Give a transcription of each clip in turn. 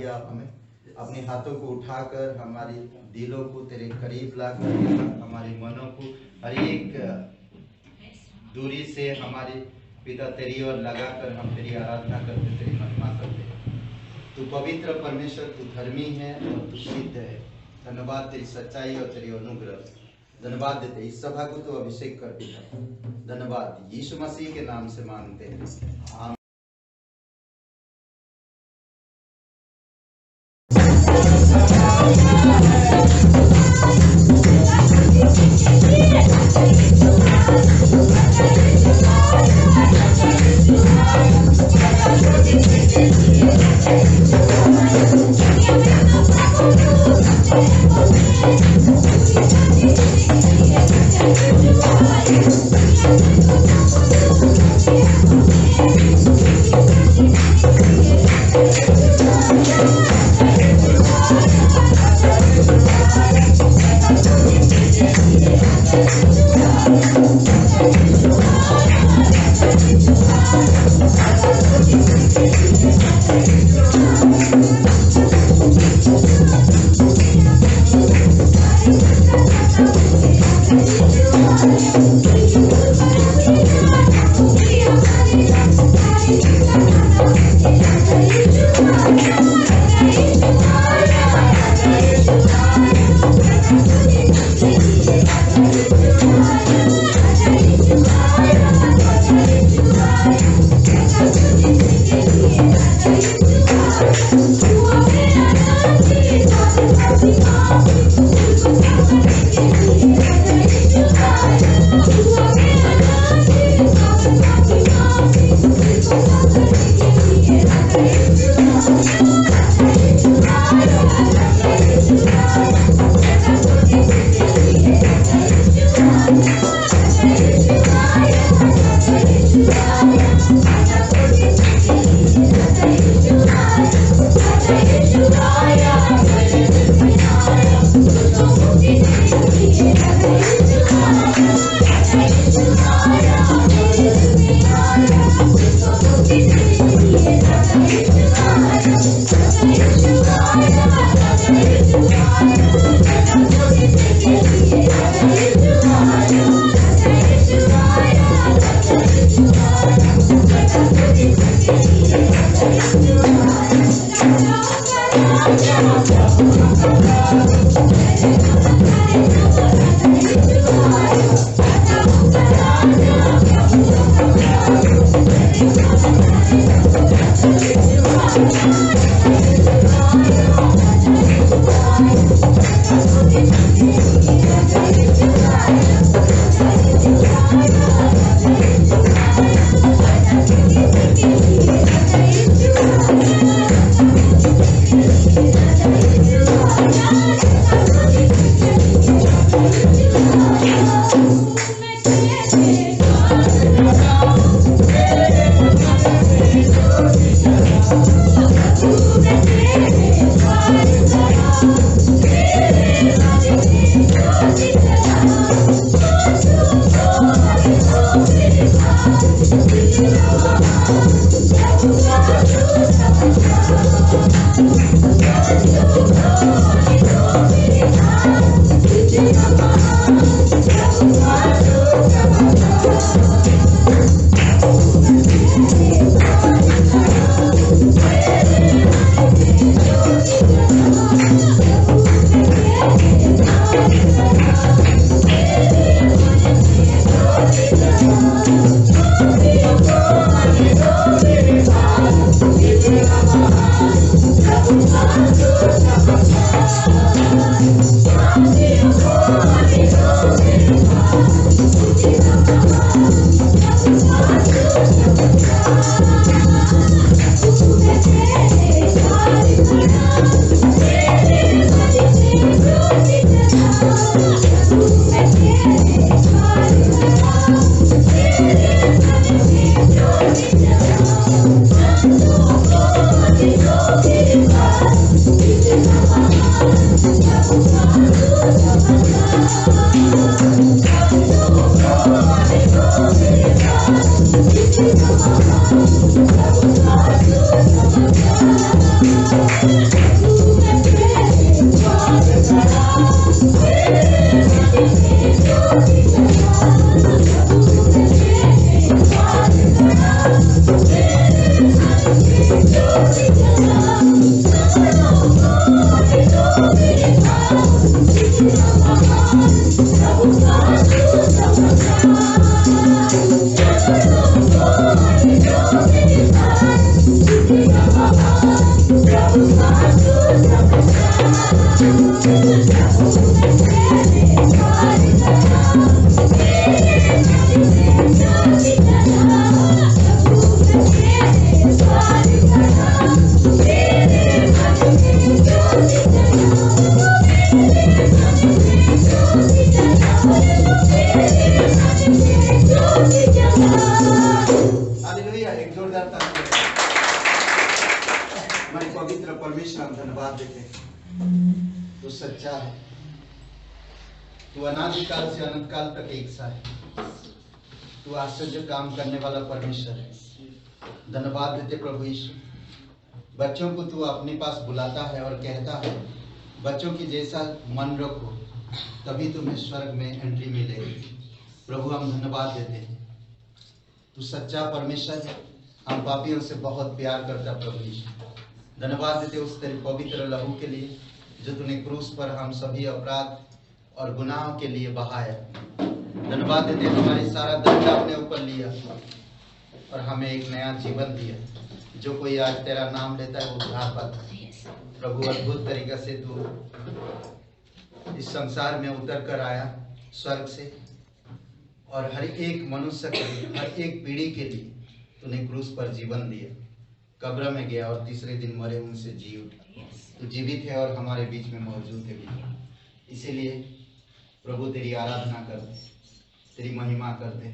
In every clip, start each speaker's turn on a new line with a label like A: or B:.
A: दिया। हमें अपने हाथों को उठाकर हमारी दिलों को तेरे करीब लाकर, हमारे मनों को हर एक दूरी से हमारे पिता तेरी ओर लगाकर हम तेरी आराधना करते, तेरी महिमा करते। तू पवित्र परमेश्वर, तू धर्मी है और तू सिद्ध है। धन्यवाद तेरी सच्चाई और तेरी अनुग्रह। धन्यवाद देते, इस सभा को तो अभिषेक कर दिया। धन्यवाद यीशु मसीह के नाम से मांगते हैं, आमीन। हालेलुया, एक जोरदार ताली। हमारे पवित्र परमेश्वर हम धन्यवाद देते हैं। तू सच्चा है, तू अनादिकाल से अनंत काल तक एक सा है। तू आश्चर्य काम करने वाला परमेश्वर है। धन्यवाद देते प्रभु यीशु। बच्चों को तू अपने पास बुलाता है और कहता है बच्चों की जैसा मन रखो, तभी तुम्हें स्वर्ग में एंट्री मिलेगी। प्रभु हम धन्यवाद देते हैं, तू सच्चा परमेश्वर है। हम पापियों से बहुत प्यार करता प्रभु यीशु। धन्यवाद देते उस तेरे पवित्र लहू के लिए जो तूने क्रूस पर हम सभी अपराध और गुनाहों के लिए बहाया। धन्यवाद देते हमारी सारा दंड अपने ऊपर लिया और हमें एक नया जीवन दिया। जो कोई आज तेरा नाम लेता है वो उद्धार पाता है। प्रभु अद्भुत तरीके से तू इस संसार में उतर कर आया स्वर्ग से, और हर एक मनुष्य के लिए, हर एक पीढ़ी के लिए तूने क्रूस पर जीवन दिया, कब्र में गया और तीसरे दिन मरे उनसे जी उठा। तू जीवित है और हमारे बीच में मौजूद है भी। इसीलिए प्रभु तेरी आराधना करते, तेरी महिमा करते,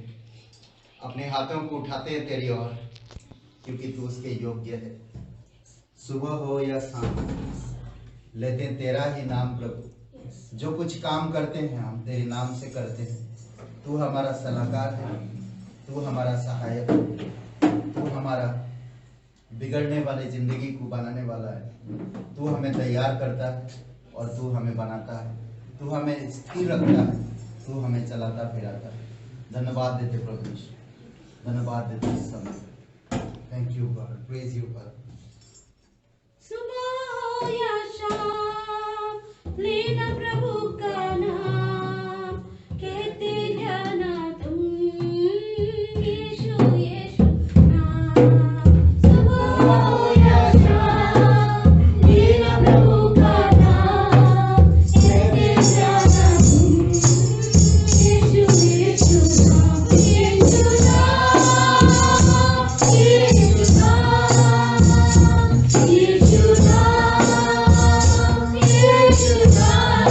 A: अपने हाथों को उठाते हैं तेरी ओर, क्योंकि तू उसके योग्य है। सुबह हो या शाम लेते हैं तेरा ही नाम प्रभु। जो कुछ काम करते हैं हम तेरे नाम से करते हैं। तू हमारा सलाहकार है, तू हमारा सहायक है, तू हमारा बिगड़ने वाले जिंदगी को बनाने वाला है। तू हमें तैयार करता है और तू हमें बनाता है। तू हमें स्थिर रखता है, तू हमें चलाता फिराता है। धन्यवाद देते प्रभु यीशु, धन्यवाद देते इस समय। Thank you God, praise you God.
B: सुबह हो या शाम लेना प्रभु का नाम, कहते जाना तुम यीशु यीशु नाम। सुबह हो या शाम लेना प्रभु का नाम, कहते जाना तुम यीशु यीशु नाम। यीशु नाम, यीशु नाम, यीशु नाम, यीशु नाम।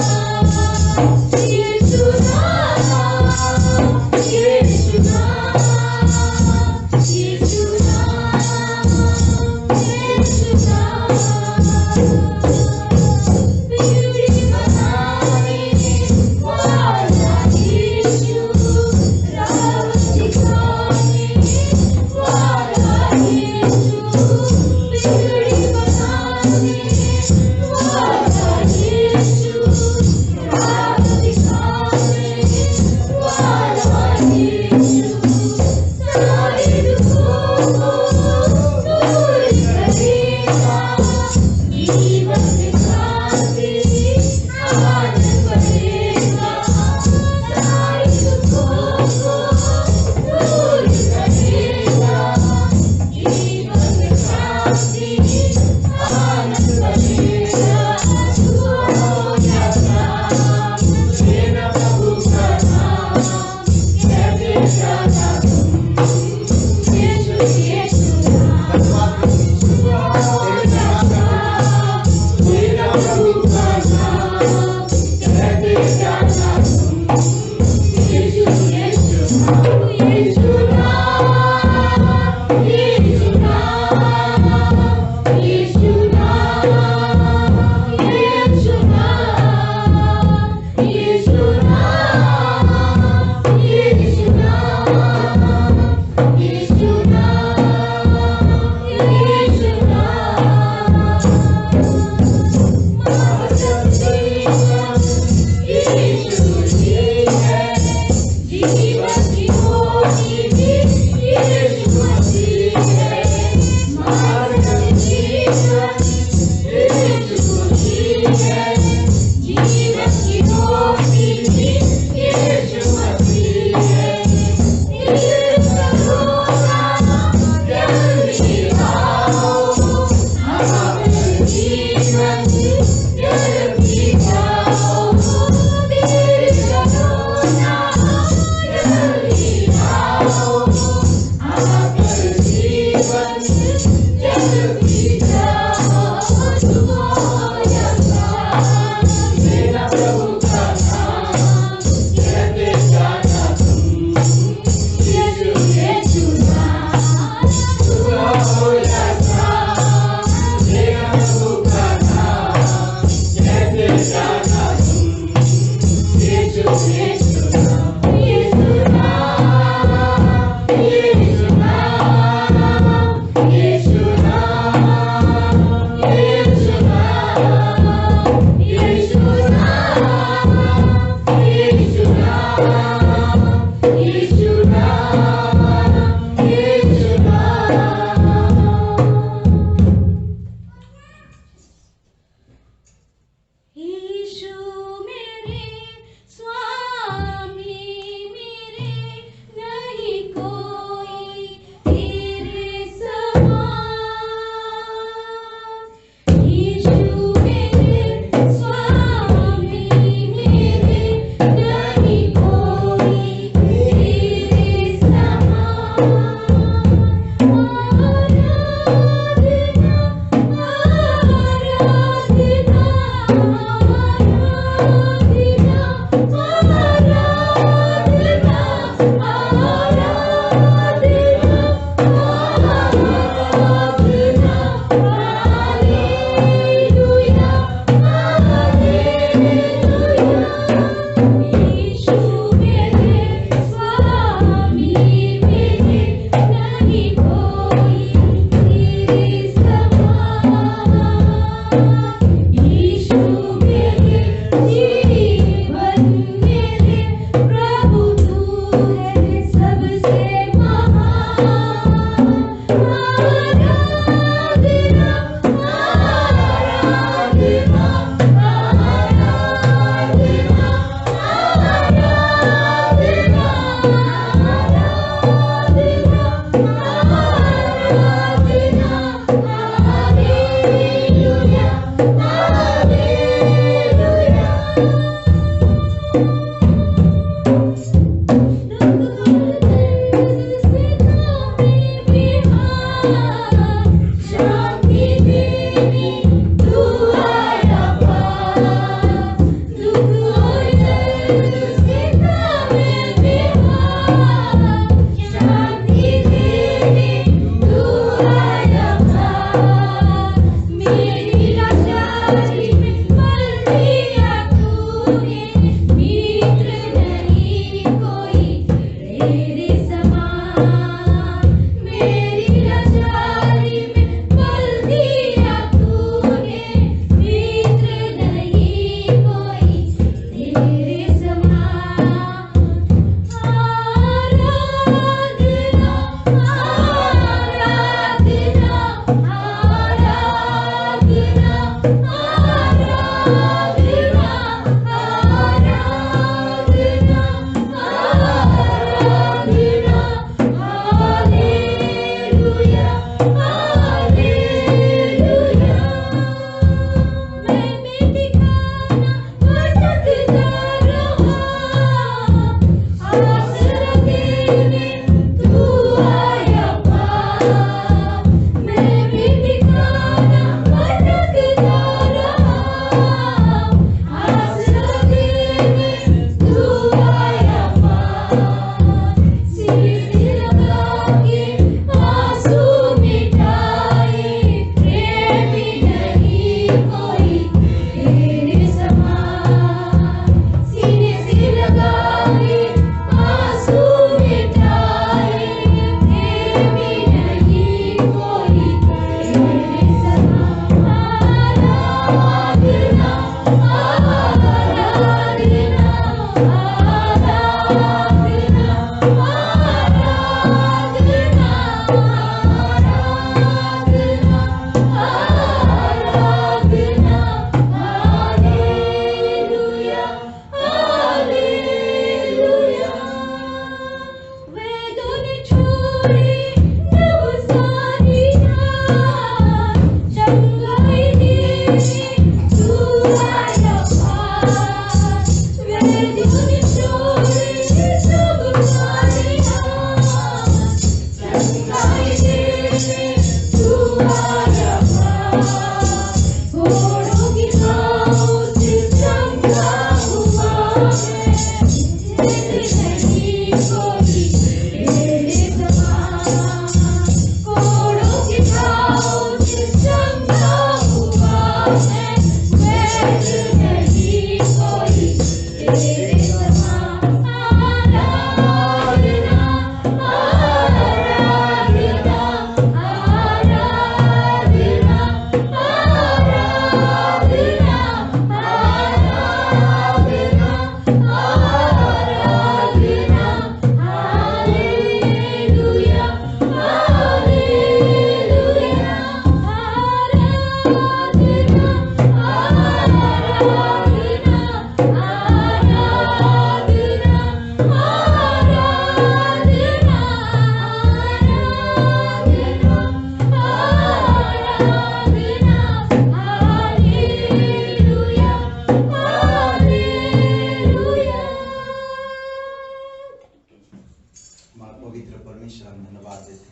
A: पवित्र परमेश्वर हम धन्यवाद देते।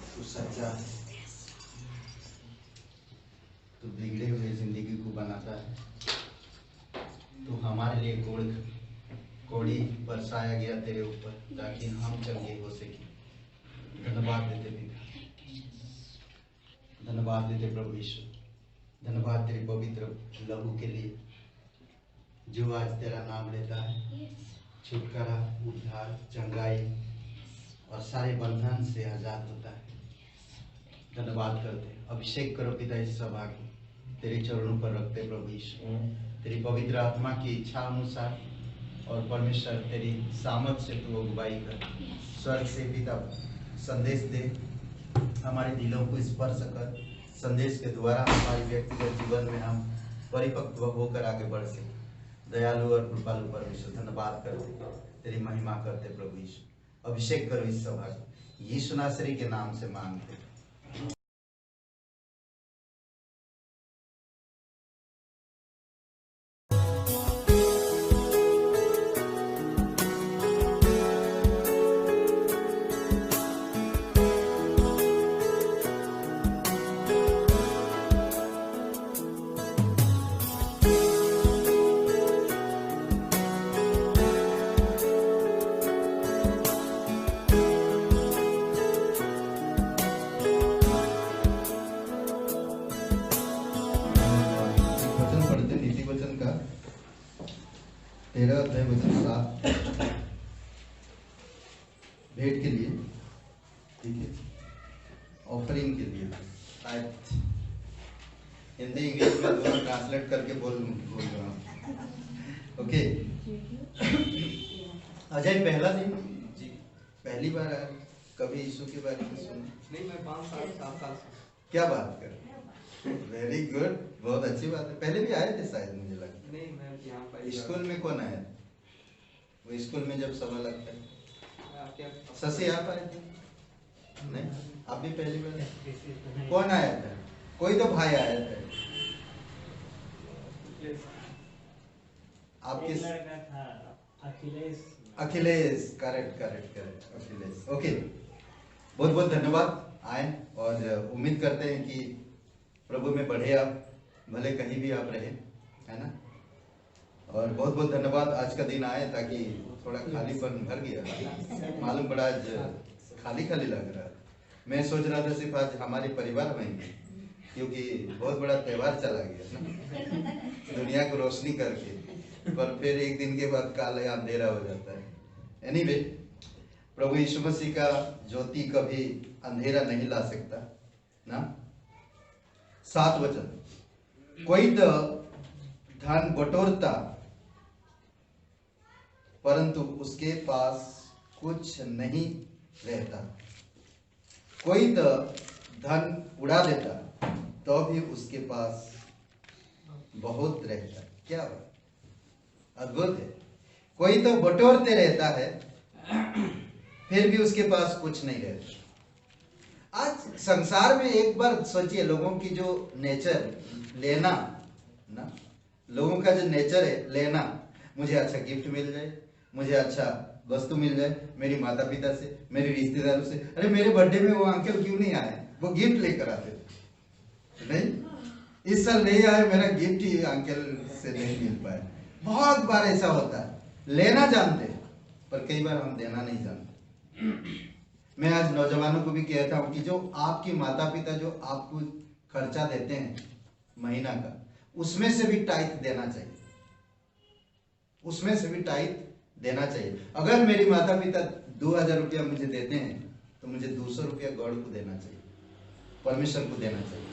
A: तू सच्चा है, तू बिगड़े हुए जिंदगी को बनाता है। तू हमारे लिए कोड़ी बरसाया गया तेरे ऊपर ताकि हम चंगे हो सके। धन्यवाद देते पिता, धन्यवाद देते प्रभु यीशु, धन्यवाद तेरे पवित्र लहू के लिए जो आज तेरा नाम लेता है छुटकारा, उद्धार, चंगाई और सारे बंधन से आजाद होता है। धन्यवाद करते, अभिषेक करो पिता इस सभा को तेरे चरणों पर रखते प्रभु यीशु। तेरी पवित्र आत्मा की इच्छा अनुसार और परमेश्वर तेरी सामर्थ से तू अगुवाई कर। स्वर्ग से पिता संदेश दे, हमारे दिलों को स्पर्श कर। संदेश के द्वारा हमारे व्यक्तिगत जीवन में हम परिपक्व होकर आगे बढ़ सके। दयालु और कृपालु परमेश्वर धन्यवाद करते, तेरी महिमा करते प्रभु यीशु। अभिषेक करो इस सभा को, यीशु नासरी के नाम से मांगते। तेरह अध्याय वचन 7 भेंट के लिए, ठीक है, ऑफरिंग के लिए। हिंदी इंग्लिश में दोनों ट्रांसलेट करके बोल रहा हूँ। ओके, अजय पहला दिन जी पहली बार आया, कभी यीशु के बारे में सुना?
C: नहीं, मैं 5 साल 7 साल से।
A: क्या बात कर, वेरी गुड, बहुत अच्छी बात है। पहले भी आए थे शायद, मुझे लगता
C: नहीं, मैं यहाँ पर
A: स्कूल में कौन आया? वो स्कूल में जब सभा लगता है
C: आपके
A: शशि आप आए थे? नहीं, आप भी पहली बार? कौन आया था? कोई तो भाई आया था। आपके
D: लड़का था अखिलेश।
A: अखिलेश, करेक्ट अखिलेश। ओके, बहुत बहुत धन्यवाद आए, और उम्मीद करते हैं कि प्रभु में बढ़े आप, भले कहीं भी आप रहे, है ना। और बहुत बहुत धन्यवाद, आज का दिन आए ताकि थोड़ा खालीपन भर गया, मालूम पड़ा आज खाली खाली लग रहा। मैं सोच रहा था सिर्फ आज हमारे परिवार में ही, क्योंकि बहुत बड़ा त्योहार चला गया ना दुनिया को रोशनी करके, पर फिर एक दिन के बाद काले अंधेरा हो जाता है। एनीवे, प्रभु यीशु मसीह का ज्योति कभी अंधेरा नहीं ला सकता ना। 7 वचन, कोई तो धन बटोरता परंतु उसके पास कुछ नहीं रहता, कोई तो धन उड़ा देता तो भी उसके पास बहुत रहता। क्या बात, अद्भुत है। कोई तो बटोरते रहता है फिर भी उसके पास कुछ नहीं रहता। आज संसार में एक बार सोचिए, लोगों की जो नेचर लेना ना, लोगों का जो नेचर है लेना, मुझे अच्छा गिफ्ट मिल जाए, मुझे अच्छा वस्तु मिल जाए, मेरी माता पिता से, मेरे रिश्तेदारों से। अरे मेरे बर्थडे में वो अंकल क्यों नहीं आए, वो गिफ्ट लेकर आते नहीं, इस साल नहीं आए, मेरा गिफ्ट ही अंकल से नहीं मिल पाया। बहुत बार ऐसा होता है, लेना जानते हैं पर कई बार हम देना नहीं जानते। मैं आज नौजवानों को भी कहता हूं कि जो आपकी माता पिता जो आपको खर्चा देते हैं महीना का, उसमें से भी टाइट देना चाहिए, उसमें से भी टाइट देना चाहिए। अगर मेरी माता पिता 2000 रुपया मुझे देते हैं तो मुझे 200 रुपया गॉड को देना चाहिए, परमेश्वर को देना चाहिए।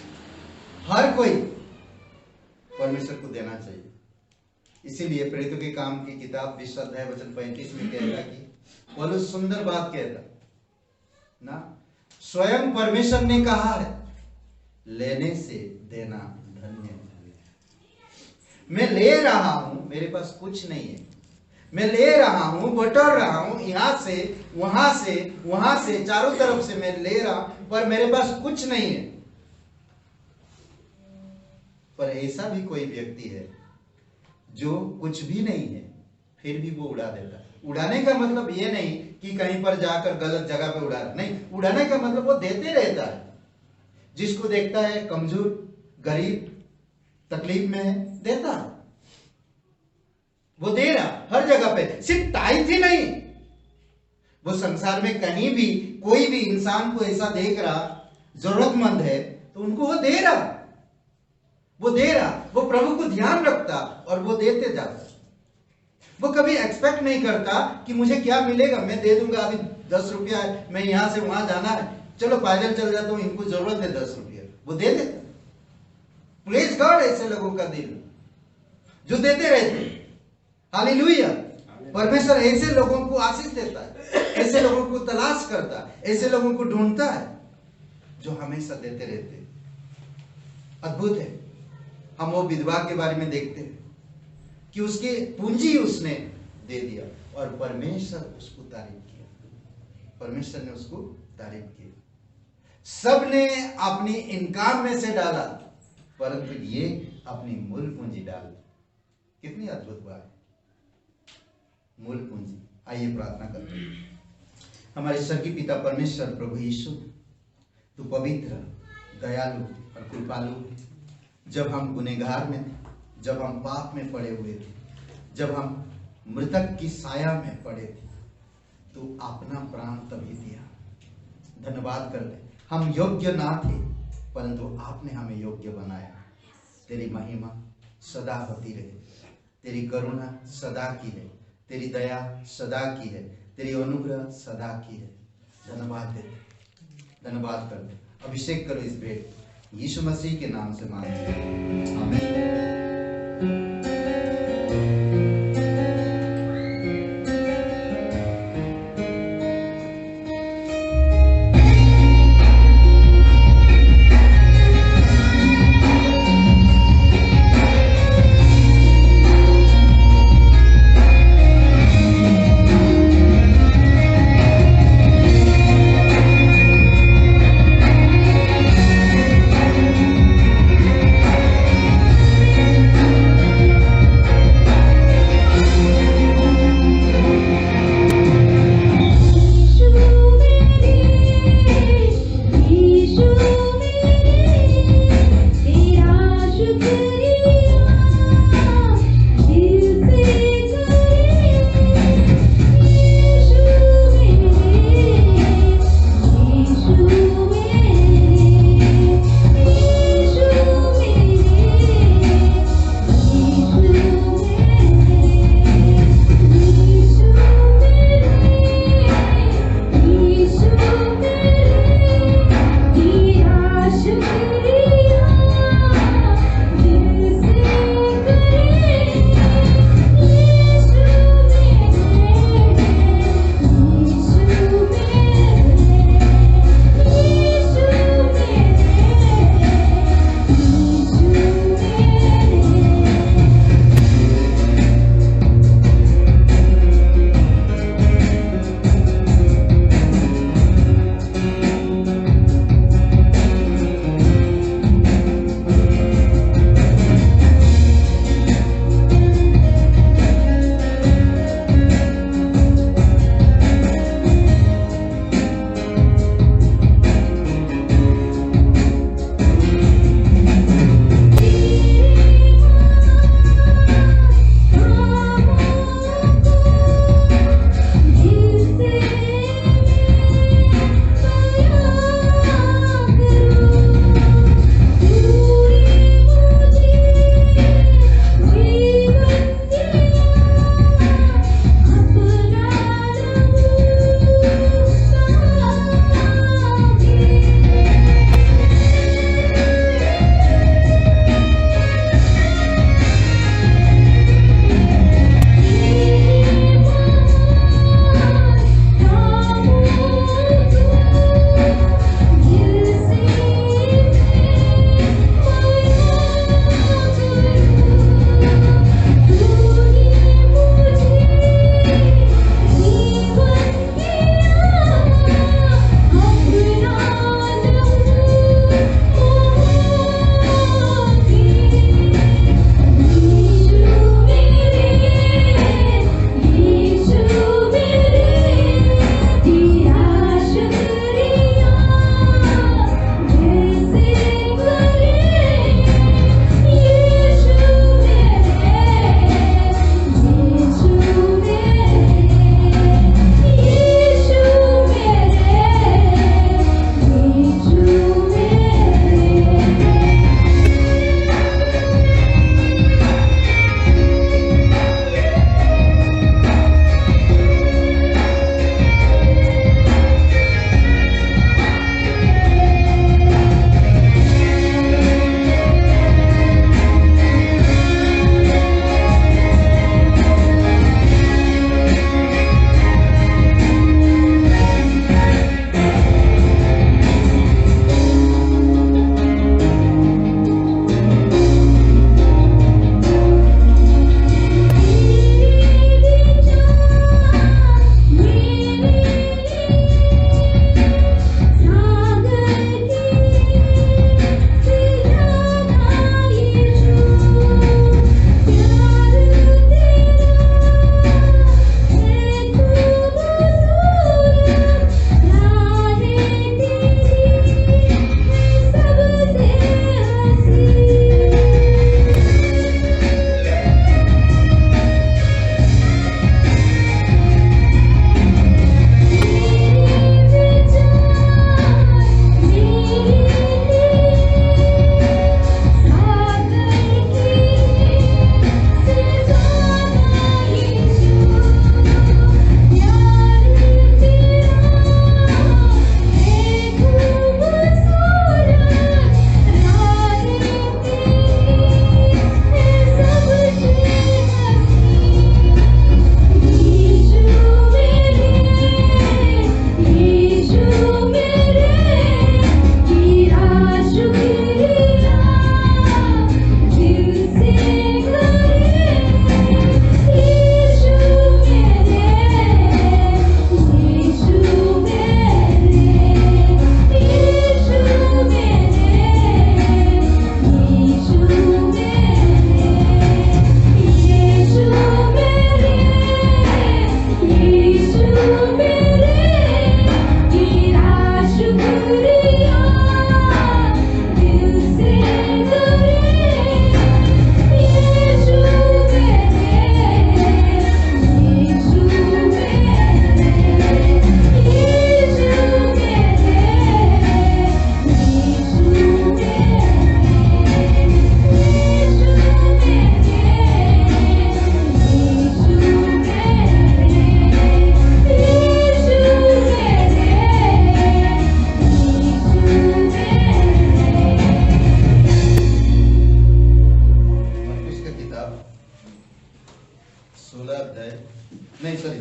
A: हर कोई परमेश्वर को देना चाहिए। इसीलिए प्रेरितों के काम की किताब 20 अध्याय वचन 35 में कहेगा कि पौलुस सुंदर बात कहता ना, स्वयं परमेश्वर ने कहा है, लेने से देना धन्य है। मैं ले रहा हूं, मेरे पास कुछ नहीं है, मैं ले रहा हूं, बटोर रहा हूं, यहां से वहां से चारों तरफ से मैं ले रहा हूं, पर मेरे पास कुछ नहीं है। पर ऐसा भी कोई व्यक्ति है जो कुछ भी नहीं है फिर भी वो उड़ा देता है। उड़ाने का मतलब ये नहीं कि कहीं पर जाकर गलत जगह पे उड़ा, नहीं, उड़ाने का मतलब वो देते रहता है। जिसको देखता है कमजोर, गरीब, तकलीफ में है, देता है। वो दे रहा हर जगह पे, सिर्फ टाइप ही नहीं, वो संसार में कहीं भी कोई भी इंसान को ऐसा देख रहा जरूरतमंद है तो उनको वो दे रहा, वो दे रहा, वो प्रभु को ध्यान रखता और वो देते जाता। वो कभी एक्सपेक्ट नहीं करता कि मुझे क्या मिलेगा, मैं दे दूंगा, अभी 10 रुपया है, मैं यहां से वहां जाना है, चलो पैदल चल जाता हूं, इनको जरूरत है 10 रुपया, वो दे देता। प्रेज गॉड ऐसे लोगों का दिल जो देते रहते। हालेलुया। परमेश्वर ऐसे लोगों को आशीष देता है, ऐसे लोगों को तलाश करता है, ऐसे लोगों को ढूंढता है जो हमेशा देते रहते। अद्भुत है। हम वो विधवा के बारे में देखते हैं कि उसकी पूंजी उसने दे दिया और परमेश्वर उसको तारीफ किया, परमेश्वर ने उसको तारीफ किया। सबने अपनी इनकम में से डाला परंतु ये अपनी मूल पूंजी डाल। कितनी अद्भुत बात है, मूल पूंजी। आइए प्रार्थना करते हैं। हमारे स्वर्गीय पिता परमेश्वर, प्रभु यीशु, तू पवित्र, दयालु और कृपालु। जब हम गुनहगार में थे, जब हम पाप में पड़े हुए थे, जब हम मृतक की साया में पड़े थे, तू अपना प्राण तभी दिया। धन्यवाद कर ले। हम योग्य ना थे परंतु आपने हमें योग्य बनाया। तेरी महिमा सदा होती रहे, तेरी करुणा सदा की है, तेरी दया सदा की है, तेरी अनुग्रह सदा की है। धन्यवाद दे, धन्यवाद कर दे। अभिषेक करो इस भेंट, यीशु मसीह के नाम से मांगते हैं, आमीन।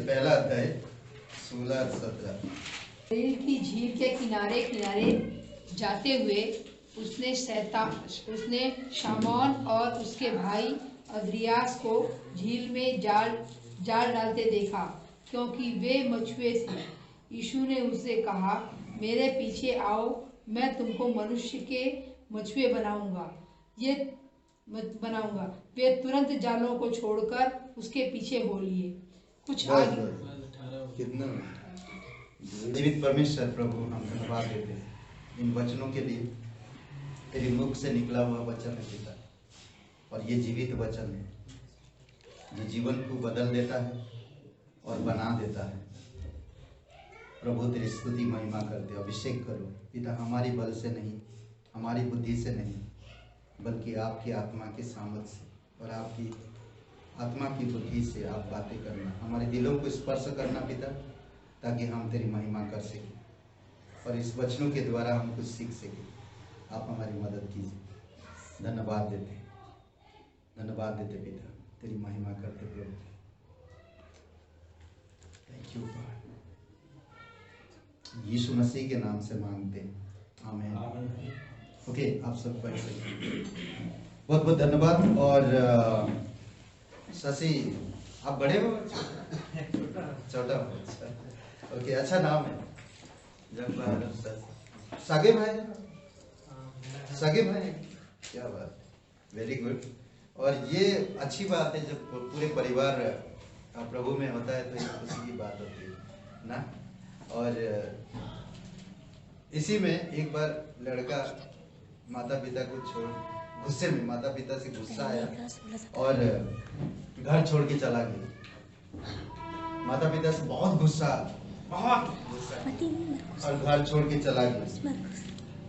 A: पहला अध्याय 16 और 17।
E: गलील की झील के किनारे किनारे जाते हुए उसने शामौन और उसके भाई अद्रियास को झील में जाल डालते देखा, क्योंकि वे मछुए थे। यीशु ने उससे कहा, मेरे पीछे आओ, मैं तुमको मनुष्य के मछुए बनाऊंगा। वे तुरंत जालों को छोड़कर उसके पीछे हो लिए। कुछ आगे
A: कितना जीवित परमेश्वर प्रभु, हम धन्यवाद देते हैं इन वचनों के लिए। तेरी मुख से निकला हुआ वचन है पिता, और ये जीवित वचन है जो जीवन को बदल देता है और बना देता है। प्रभु तेरी स्तुति महिमा करते, अभिषेक करो पिता, हमारी बल से नहीं, हमारी बुद्धि से नहीं, बल्कि आपकी आत्मा के सामर्थ्य से और आपकी आत्मा की बुद्धि से आप बातें करना, हमारे दिलों को स्पर्श करना पिता, ताकि हम तेरी महिमा कर सकें और इस वचनों के द्वारा हम कुछ सीख सकें। आप हमारी मदद कीजिए। धन्यवाद देते पिता, तेरी महिमा करते प्रभु। थैंक यू गॉड, यीशु मसीह के नाम से मांगते हैं, आमीन। ओके, आप सब पढ़ सकते। बहुत बहुत धन्यवाद। और शशि, आप बड़े हो छोटा हो? अच्छा, ओके, अच्छा नाम है। जब सगे भाई, क्या बात, वेरी गुड। और ये अच्छी बात है जब पूरे परिवार प्रभु में होता है तो ये खुशी की बात होती है ना। और इसी में एक बार लड़का माता पिता को छोड़, गुस्से में माता पिता से गुस्सा आया और घर छोड़ के चला गया। माता पिता से बहुत गुस्सा और घर छोड़ के चला गया।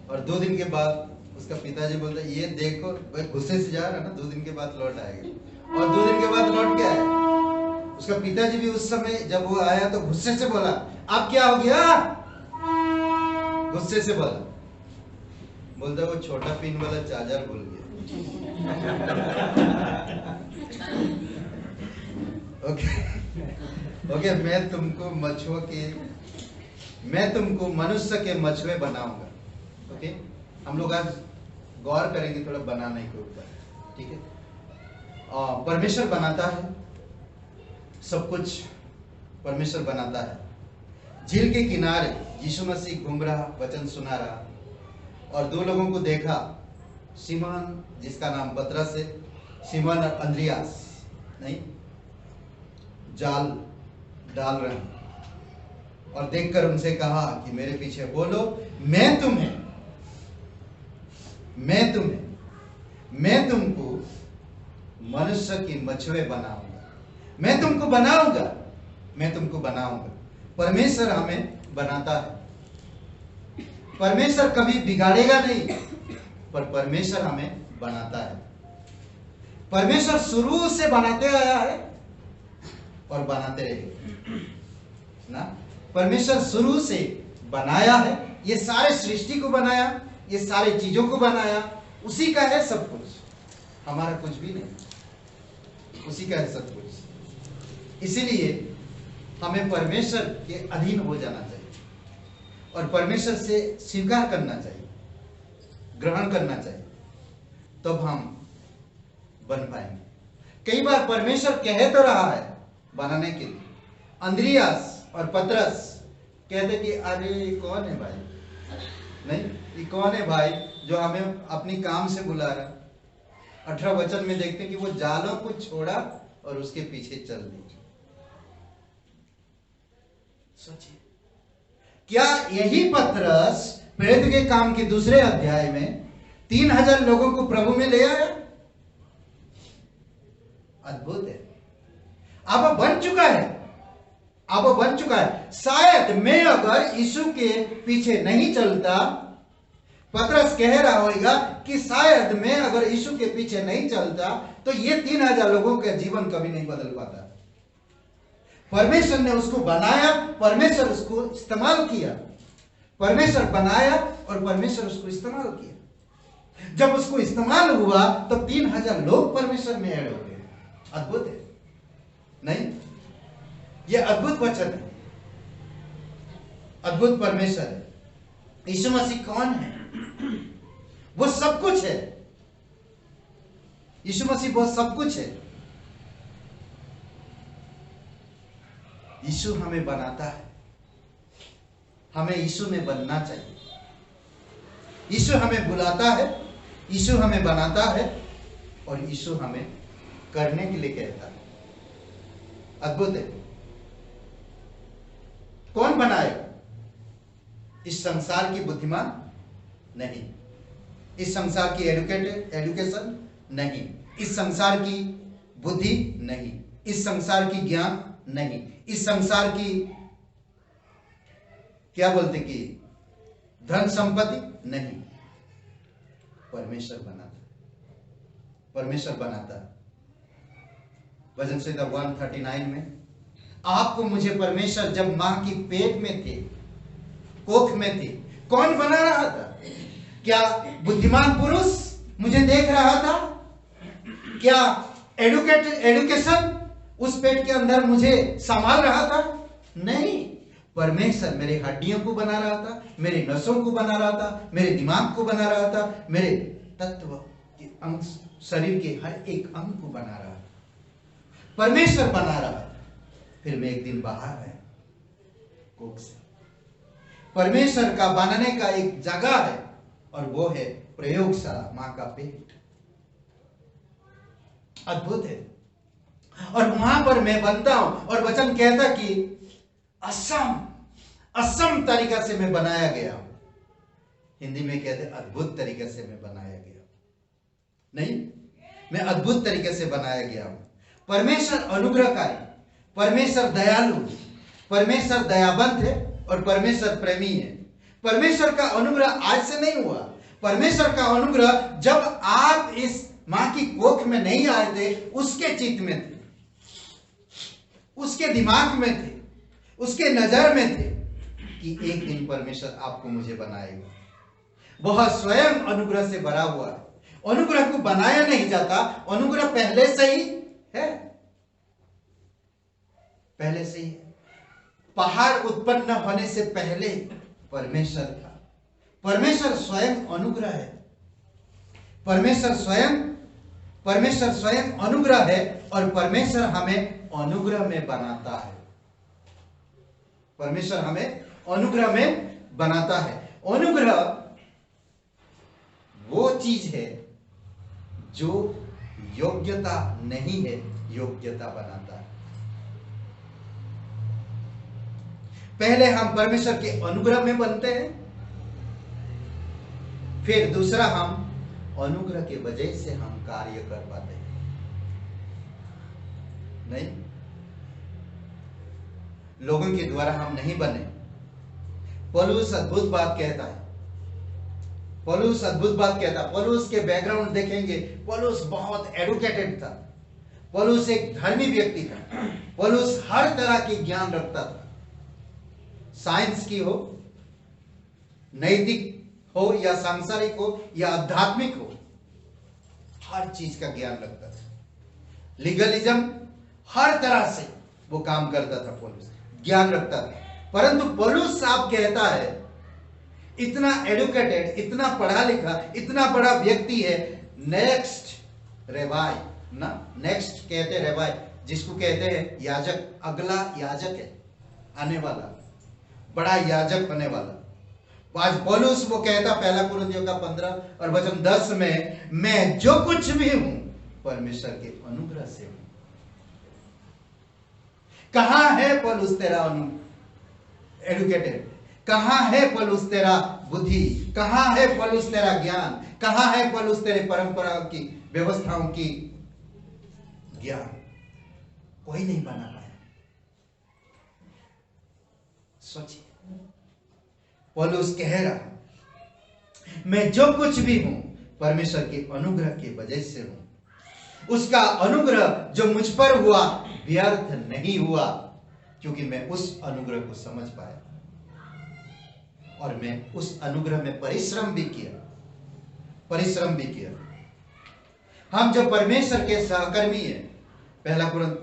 A: और 2 दिन के बाद उसका पिताजी बोलता, ये देखो भाई गुस्से से जा रहा है ना, 2 दिन के बाद लौट आएगा। और 2 दिन के बाद लौट के आया। उसका पिताजी भी उस समय जब वो आया तो गुस्से से बोला, अब क्या हो गया? गुस्से से बोलता वो छोटा पिन वाला चार्जर भूल गया। ओके, मैं तुमको मनुष्य के मछुए बनाऊंगा। ओके, हम लोग आज गौर करेंगे थोड़ा बनाने के ऊपर, ठीक है। परमेश्वर बनाता है, सब कुछ परमेश्वर बनाता है। झील के किनारे यीशु मसीह घूम रहा, वचन सुना रहा, और 2 लोगों को देखा, सिमोन जिसका नाम पतरस है, सिमोन और अंद्रियास नहीं, जाल डाल रहे हैं। और देखकर उनसे कहा कि मेरे पीछे बोलो, मैं तुमको मनुष्य की मछुए बनाऊंगा। मैं तुमको बनाऊंगा। परमेश्वर हमें बनाता है। परमेश्वर कभी बिगाड़ेगा नहीं, पर परमेश्वर हमें बनाता है। परमेश्वर शुरू से बनाते आया है और बनाते रहेगा ना। परमेश्वर शुरू से बनाया है, ये सारे सृष्टि को बनाया, ये सारे चीजों को बनाया, उसी का है सब कुछ, हमारा कुछ भी नहीं, उसी का है सब कुछ। इसीलिए हमें परमेश्वर के अधीन हो जाना चाहिए और परमेश्वर से स्वीकार करना चाहिए, ग्रहण करना चाहिए, तब हम बन पाएंगे। कई बार परमेश्वर कह तो रहा है बनाने के लिए। अंद्रियास और पतरस कहते कि अरे ये कौन है भाई, नहीं ये कौन है भाई जो हमें अपनी काम से बुला रहा। 18 वचन में देखते कि वो जालों को छोड़ा और उसके पीछे चल दी। सोचिए, क्या यही पतरस प्रेरित के काम के 2 अध्याय में 3000 लोगों को प्रभु में ले आया? अद्भुत है। अब बन चुका है। शायद मैं अगर यीशु के पीछे नहीं चलता, पतरस कह रहा होगा कि शायद मैं अगर यीशु के पीछे नहीं चलता तो ये 3000 लोगों का जीवन कभी नहीं बदल पाता। परमेश्वर ने उसको बनाया, परमेश्वर उसको इस्तेमाल किया। परमेश्वर बनाया और परमेश्वर उसको इस्तेमाल किया। जब उसको इस्तेमाल हुआ तो 3000 लोग परमेश्वर में ऐड हो गए। अद्भुत है नहीं? ये अद्भुत वचन है, अद्भुत परमेश्वर है। यीशु मसीह कौन है? वो सब कुछ है। यीशु मसीह वो सब कुछ है। यीशु हमें बनाता है, हमें यीशु में बनना चाहिए। यीशु हमें बुलाता है, यीशु हमें बनाता है और यीशु हमें करने के लिए कहता है। अद्भुत है। कौन बनाएगा? इस संसार की बुद्धिमान नहीं, इस संसार की एजुकेशन नहीं, इस संसार की बुद्धि नहीं, इस संसार की ज्ञान नहीं, इस संसार की क्या बोलते कि धन संपत्ति नहीं। परमेश्वर बनाता, परमेश्वर बनाता। भजन संहिता 139 में, आपको मुझे परमेश्वर जब मां की पेट में थे, कोख में थे, कौन बना रहा था? क्या बुद्धिमान पुरुष मुझे देख रहा था? क्या एडुकेशन उस पेट के अंदर मुझे संभाल रहा था? नहीं, परमेश्वर मेरे हड्डियों को बना रहा था, मेरे नसों को बना रहा था, मेरे दिमाग को बना रहा था, मेरे तत्व के अंग, शरीर के हर एक अंग को बना रहा था। परमेश्वर बना रहा था। फिर मैं एक दिन बाहर आया कोख से। परमेश्वर का बनाने का एक जगह है और वो है प्रयोगशाला, मां का पेट। अद्भुत है। और वहां पर मैं बनता हूं और वचन कहता कि असम तरीका से मैं बनाया गया हूं। हिंदी में कहते अद्भुत तरीके से मैं बनाया गया हूं। नहीं, मैं अद्भुत तरीके से बनाया गया हूं। परमेश्वर अनुग्रहकारी, परमेश्वर दयालु, परमेश्वर दयाबंद है और परमेश्वर प्रेमी है। परमेश्वर का अनुग्रह आज से नहीं हुआ। परमेश्वर का अनुग्रह जब आप इस मां की कोख में नहीं आए थे, उसके चित्त में थे, उसके दिमाग में थे, उसके नजर में थे कि एक दिन परमेश्वर आपको मुझे बनाएगा। वह स्वयं अनुग्रह से भरा हुआ है। अनुग्रह को बनाया नहीं जाता, अनुग्रह पहले से ही है, पहले से ही। पहाड़ उत्पन्न होने से पहले परमेश्वर था। परमेश्वर स्वयं अनुग्रह है। परमेश्वर स्वयं अनुग्रह है और परमेश्वर हमें अनुग्रह में बनाता है। परमेश्वर हमें अनुग्रह में बनाता है। अनुग्रह वो चीज है जो योग्यता नहीं है, योग्यता बनाता है। पहले हम परमेश्वर के अनुग्रह में बनते हैं, फिर दूसरा हम अनुग्रह के वजह से हम कार्य कर पाते हैं। नहीं, लोगों के द्वारा हम नहीं बने। पौलुस अद्भुत बात कहता है। पौलुस अद्भुत बात कहता है। पौलुस के बैकग्राउंड देखेंगे, पौलुस बहुत एडुकेटेड था। पौलुस एक धर्मी व्यक्ति था। पौलुस हर तरह की ज्ञान रखता था, साइंस की हो, नैतिक हो या सांसारिक हो या आध्यात्मिक हो, हर चीज का ज्ञान रखता था। लीगलिज्म, हर तरह से वो काम करता था। पौलुस ज्ञान रखता था। परंतु पौलुस साहब कहता है, इतना एडुकेटेड, इतना पढ़ा लिखा, इतना बड़ा व्यक्ति है, नेक्स्ट रेवाई ना, नेक्स्ट कहते रेवाई, जिसको कहते हैं याजक, अगला याजक है आने वाला, बड़ा याजक होने वाला। आज पौलुस वो कहता, पहला कुरिन्थियों का 15 और वचन 10 में, मैं जो कुछ भी हूं परमेश्वर के अनुग्रह से हूं। कहां है पौलुस तेरा एडुकेटेड? कहां है पौलुस तेरा बुद्धि? कहां है पौलुस तेरा ज्ञान? कहां है पौलुस तेरे परंपराओं की, व्यवस्थाओं की ज्ञान? कोई नहीं बना पाया। सोचिए, पौलुस कह रहा, मैं जो कुछ भी हूं परमेश्वर के अनुग्रह की वजह से हूं। उसका अनुग्रह जो मुझ पर हुआ व्यर्थ नहीं हुआ, क्योंकि मैं उस अनुग्रह को समझ पाया और मैं उस अनुग्रह में परिश्रम भी किया। हम जो परमेश्वर के सहकर्मी हैं,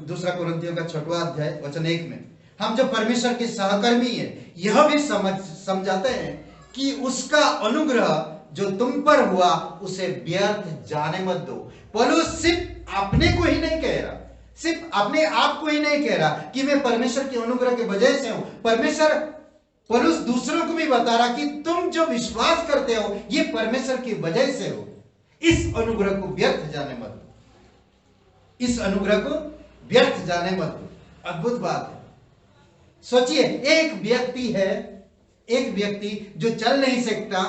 A: दूसरा कुरिन्थियों का 6वां अध्याय वचन 1 में, हम जो परमेश्वर के सहकर्मी हैं, यह भी समझाते हैं कि उसका अनुग्रह जो तुम पर हुआ उसे व्यर्थ जाने मत दो। पौलुस सिर्फ अपने को ही नहीं कह रहा, सिर्फ अपने आप को ही नहीं कह रहा कि मैं परमेश्वर के अनुग्रह के वजह से हूं। पौलुस दूसरों को भी बता रहा कि तुम जो विश्वास करते हो ये परमेश्वर की वजह से हो। इस अनुग्रह को व्यर्थ जाने मत दो, इस अनुग्रह को व्यर्थ जाने मत दो। अद्भुत बात है। सोचिए, एक व्यक्ति जो चल नहीं सकता,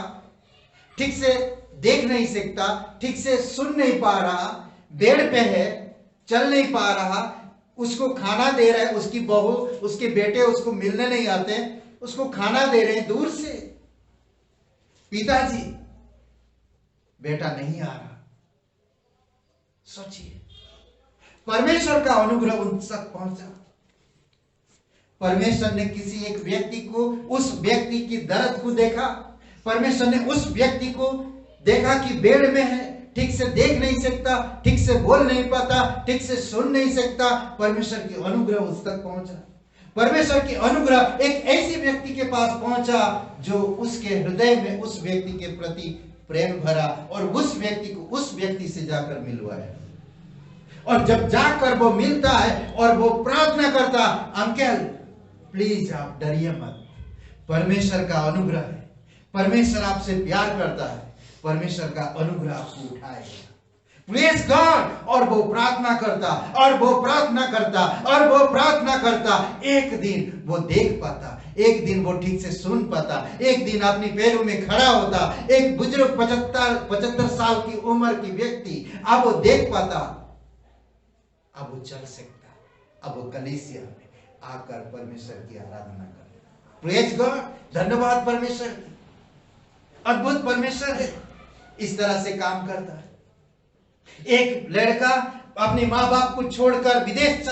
A: ठीक से देख नहीं सकता, ठीक से सुन नहीं पा रहा, बेड पे है, चल नहीं पा रहा, उसको खाना दे रहे, उसकी बहू, उसके बेटे उसको मिलने नहीं आते, उसको खाना दे रहे हैं दूर से, पिताजी, बेटा नहीं आ रहा। सोचिए, परमेश्वर का अनुग्रह उन तक पहुंचा। परमेश्वर ने किसी एक व्यक्ति को, उस व्यक्ति की दर्द को देखा। परमेश्वर ने उस व्यक्ति को देखा कि बेड में है, ठीक से देख नहीं सकता, ठीक से बोल नहीं पाता, ठीक से सुन नहीं सकता। परमेश्वर की अनुग्रह उस तक पहुंचा। परमेश्वर की अनुग्रह एक ऐसे व्यक्ति के पास पहुंचा जो उसके हृदय में उस व्यक्ति के प्रति प्रेम भरा और उस व्यक्ति को उस व्यक्ति से जाकर मिलवाया। और जब जाकर वो मिलता है और वो प्रार्थना करता, अंकल प्लीज आप डरिए मत, परमेश्वर का अनुग्रह है, परमेश्वर आपसे प्यार करता है, परमेश्वर का अनुग्रह आपको उठाएगा। Praise God. और वो प्रार्थना करता और वो प्रार्थना करता और वो प्रार्थना करता। एक दिन वो देख पाता, एक दिन वो ठीक से सुन पाता, एक दिन अपने पैरों में खड़ा होता। एक बुजुर्ग 75 साल की उम्र की व्यक्ति अब वो देख पाता, अब वो चल सकता, अब वो कलीसिया में आकर परमेश्वर की आराधना कर। Praise God. धन्यवाद परमेश्वर की। अद्भुत परमेश्वर है, इस तरह से काम करता है। एक लड़का अपने माँ बाप को छोड़कर विदेश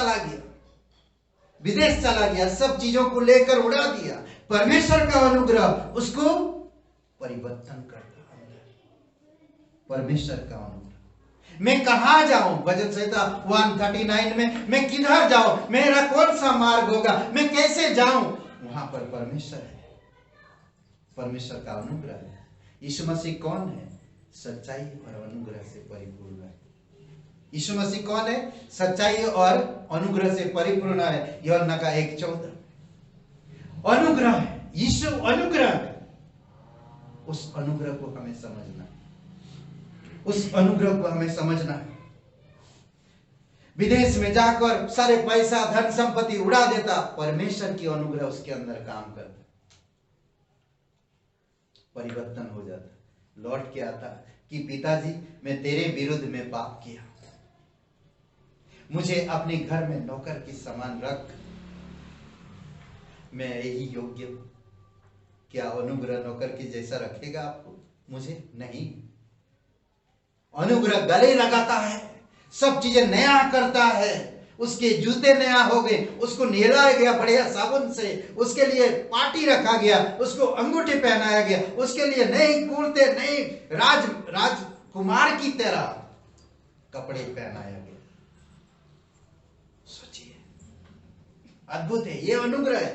A: चला गया, सब चीजों को लेकर उड़ा दिया। परमेश्वर का अनुग्रह उसको परिवर्तन करता है। परमेश्वर का अनुग्रह। मैं कहां जाऊं? भजन संहिता 139 में, मैं किधर जाऊं, मेरा कौन सा मार्ग होगा, मैं कैसे जाऊं? वहां पर परमेश्वर है, परमेश्वर का अनुग्रह है। यीशु मसीह कौन है? सच्चाई और अनुग्रह से परिपूर्ण है। यीशु मसीह कौन है? सच्चाई और अनुग्रह से परिपूर्ण है। यूहन्ना का 1:14 अनुग्रह है, यीशु अनुग्रह है। उस अनुग्रह को हमें समझना है, उस अनुग्रह को हमें समझना है। विदेश में जाकर सारे पैसा धन संपत्ति उड़ा देता, परमेश्वर की अनुग्रह उसके अंदर काम करता, परिवर्तन हो जाता, लौट के आता कि पिताजी मैं तेरे विरुद्ध में पाप किया, मुझे अपने घर में नौकर की समान रख, मैं यही योग्य हूं। क्या अनुग्रह नौकर की जैसा रखेगा आपको? मुझे नहीं। अनुग्रह गले लगाता है, सब चीजें नया करता है। उसके जूते नया हो गए, उसको नहलाया गया बढ़िया साबुन से, उसके लिए पार्टी रखा गया, उसको अंगूठी पहनाया गया, उसके लिए नए कुर्ते, नए राजकुमार की तरह कपड़े पहनाया गया। सोचिए, अद्भुत है। ये अनुग्रह है,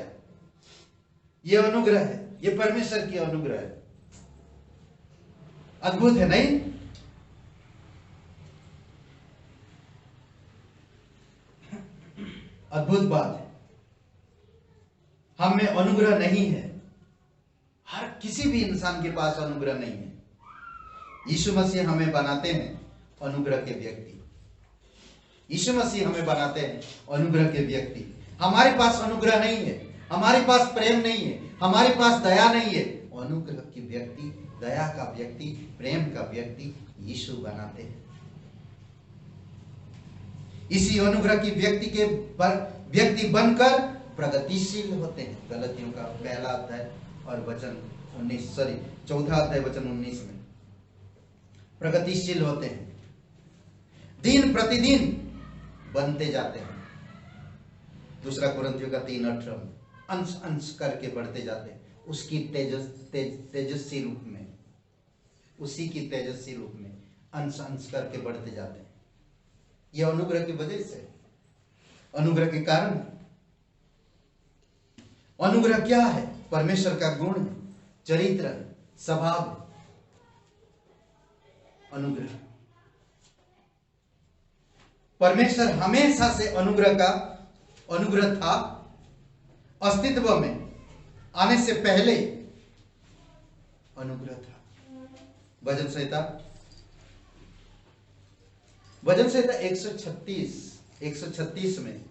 A: ये अनुग्रह है, ये परमेश्वर की अनुग्रह है। अद्भुत है नहीं? अद्भुत बात है। हम में अनुग्रह नहीं है, हर किसी भी इंसान के पास अनुग्रह नहीं है। यीशु मसीह हमें बनाते हैं अनुग्रह के व्यक्ति। यीशु मसीह हमें बनाते हैं अनुग्रह के व्यक्ति। हमारे पास अनुग्रह नहीं है, हमारे पास प्रेम नहीं है, हमारे पास दया नहीं है। अनुग्रह की व्यक्ति, दया का व्यक्ति, प्रेम का व्यक्ति यीशु बनाते हैं। इसी अनुग्रह की व्यक्ति बनकर प्रगतिशील होते हैं। गलतियों का 1 अध्याय और वचन 4 अध्याय वचन 19 में प्रगतिशील होते हैं, दिन प्रतिदिन बनते जाते हैं। 2 कुरिन्थियों का 3:18 में अंश अंश करके बढ़ते जाते हैं, उसकी तेजस्वी रूप में, उसी की तेजस्वी रूप में अंश अंश करके बढ़ते जाते हैं। यह अनुग्रह की वजह से, अनुग्रह के कारण। अनुग्रह क्या है? परमेश्वर का गुण है, चरित्र है, स्वभाव है। अनुग्रह, परमेश्वर हमेशा से अनुग्रह था। अस्तित्व में आने से पहले अनुग्रह था। भजन संहिता 136 में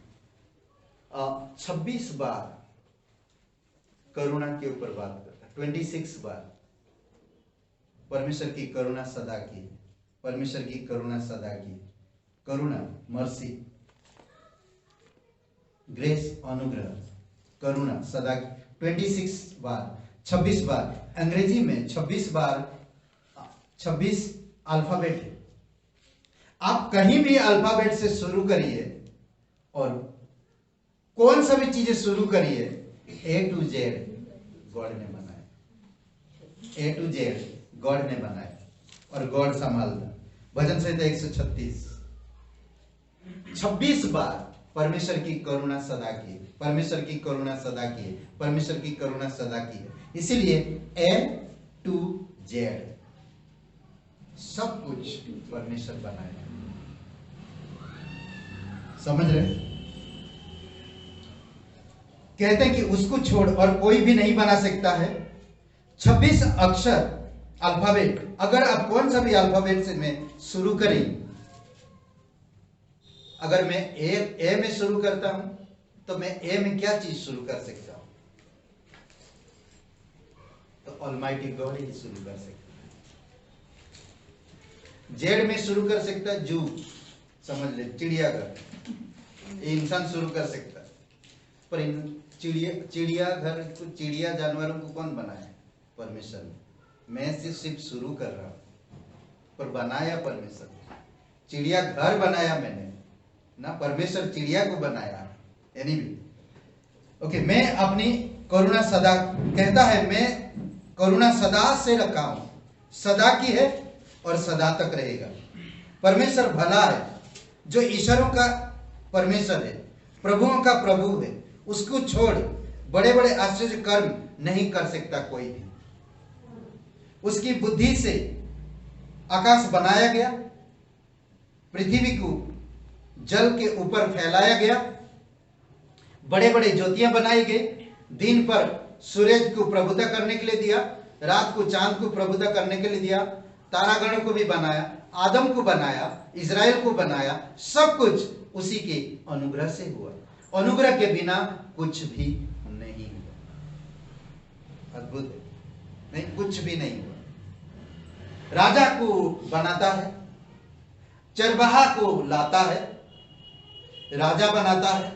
A: 26 बार करुणा के ऊपर बात करता है। 26 बार परमेश्वर की करुणा सदा की, परमेश्वर की करुणा सदा की, करुणा, मर्सी, ग्रेस, अनुग्रह, करुणा सदा की 26 बार। अंग्रेजी में 26 अल्फाबेट है। आप कहीं भी अल्फाबेट से शुरू करिए और कौन सा भी चीजें शुरू करिए, A to Z गॉड ने बनाया, A to Z गॉड ने बनाया और गॉड संभालता। भजन संहिता 26 बार परमेश्वर की करुणा सदा की, परमेश्वर की करुणा सदा की, परमेश्वर की करुणा सदा की है। इसीलिए A to Z सब कुछ परमेश्वर बनाया। समझ रहे? कहते हैं कि उसको छोड़ और कोई भी नहीं बना सकता है। 26 अक्षर अल्फाबेट, अगर आप कौन सा भी अल्फाबेट से में शुरू करें, अगर मैं ए में शुरू करता हूं तो मैं ए में क्या चीज शुरू कर सकता हूं? तो ऑलमाइटी गॉड ही शुरू कर सकता है। जेड में शुरू कर सकता है, जू, समझ ले, चिड़ियाघर, इंसान शुरू कर सकता है। पर इन चिड़ियाघर को, चिड़िया जानवरों को कौन बनाया? परमेश्वर ने। मैं सिर्फ शुरू कर रहा हूं, पर बनाया परमेश्वर। चिड़िया घर बनाया मैंने ना, परमेश्वर चिड़िया को बनाया। ओके, मैं अपनी करुणा सदा, कहता है मैं करुणा सदा से रखा हूं, सदा की है और सदा तक रहेगा। परमेश्वर भला है, जो ईश्वरों का परमेश्वर है, प्रभुओं का प्रभु है। उसको छोड़ बड़े बड़े आश्चर्य कर्म नहीं कर सकता कोई भी। उसकी बुद्धि से आकाश बनाया गया, पृथ्वी को जल के ऊपर फैलाया गया, बड़े बड़े ज्योतियां बनाई गई। दिन पर सूरज को प्रभुता करने के लिए दिया, रात को चांद को प्रभुता करने के लिए दिया, तारागणों को भी बनाया, आदम को बनाया, इज़राइल को बनाया। सब कुछ उसी के अनुग्रह से हुआ। अनुग्रह के बिना कुछ भी नहीं हुआ। अद्भुत है, नहीं, कुछ भी नहीं हुआ। राजा को बनाता है, चरवाहा को लाता है, राजा बनाता है,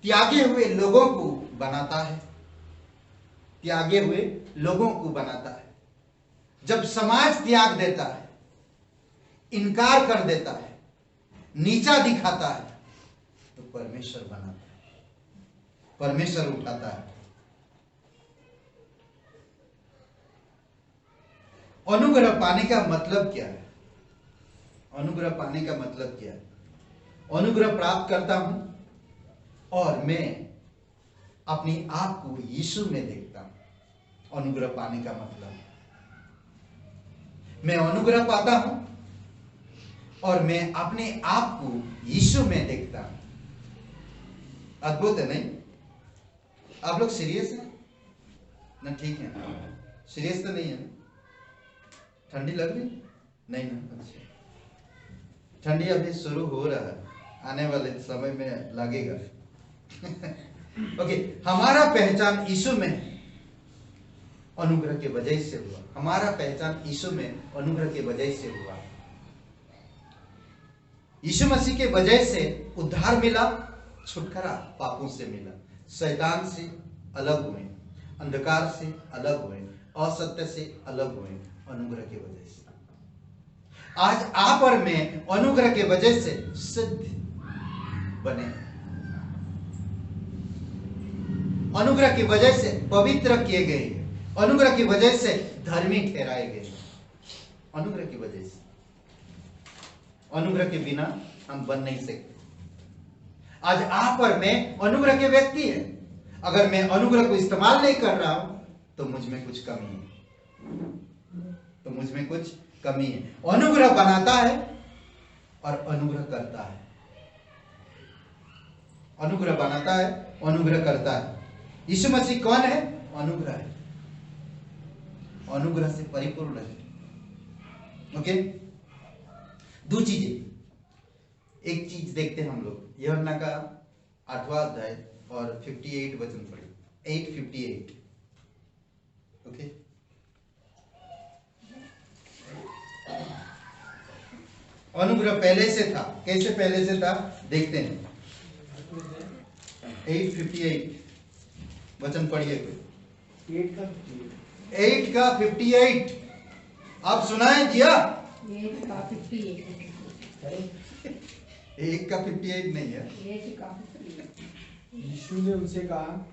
A: त्यागे हुए लोगों को बनाता है, त्यागे हुए लोगों को बनाता है। जब समाज त्याग देता है, इनकार कर देता है, नीचा दिखाता है, तो परमेश्वर बनाता है, परमेश्वर उठाता है। अनुग्रह पाने का मतलब क्या है? अनुग्रह पाने का मतलब क्या है? अनुग्रह प्राप्त करता हूं और मैं अपने आप को यीशु में देखता हूं। अनुग्रह पाने का मतलब, मैं अनुग्रह पाता हूं और मैं अपने आप को यीशु में देखता हूं। अद्भुत है, नहीं? आप लोग सीरियस हैं ना? ठीक है, सीरियस तो नहीं है ना? ठंडी लग रही नहीं ना? अच्छा, ठंडी अभी शुरू हो रहा है, आने वाले समय में लगेगा। ओके, हमारा पहचान यीशु में अनुग्रह के वजह से हुआ। हमारा पहचान यीशु में अनुग्रह के वजह से हुआ। यीशु मसीह के वजह से उद्धार मिला, छुटकारा पापों से मिला, शैतान से अलग हुए, अंधकार से अलग हुए, असत्य से अलग हुए, अनुग्रह के वजह से। आज आप और मैं अनुग्रह के वजह से सिद्ध बने, अनुग्रह की वजह से पवित्र किए गए, अनुग्रह की वजह से धर्मी ठहराए गए, अनुग्रह की वजह से। अनुग्रह के बिना हम बन नहीं सकते। आज आप और मैं अनुग्रह के व्यक्ति हैं। अगर मैं अनुग्रह को इस्तेमाल नहीं कर रहा हूं तो मुझ में कुछ कमी है, तो मुझ में कुछ कमी है। अनुग्रह बनाता है और अनुग्रह करता है, अनुग्रह बनाता है, अनुग्रह करता है। यीशु मसीह कौन है? अनुग्रह है, अनुग्रह से परिपूर्ण है। ओके, दो चीजें, एक चीज देखते हैं हम लोग, यूहन्ना का 8वां अध्याय और 58 वचन पढ़े, 8:58। ओके, अनुग्रह पहले से था, कैसे पहले से था देखते हैं। 8:58 वचन पढ़िए कोई। 8 का 58 आप सुनाए दिया?
E: 8 का 58
A: 1 का 58 नहीं है।
E: 8 का 58।
F: यीशु ने उनसे कहा,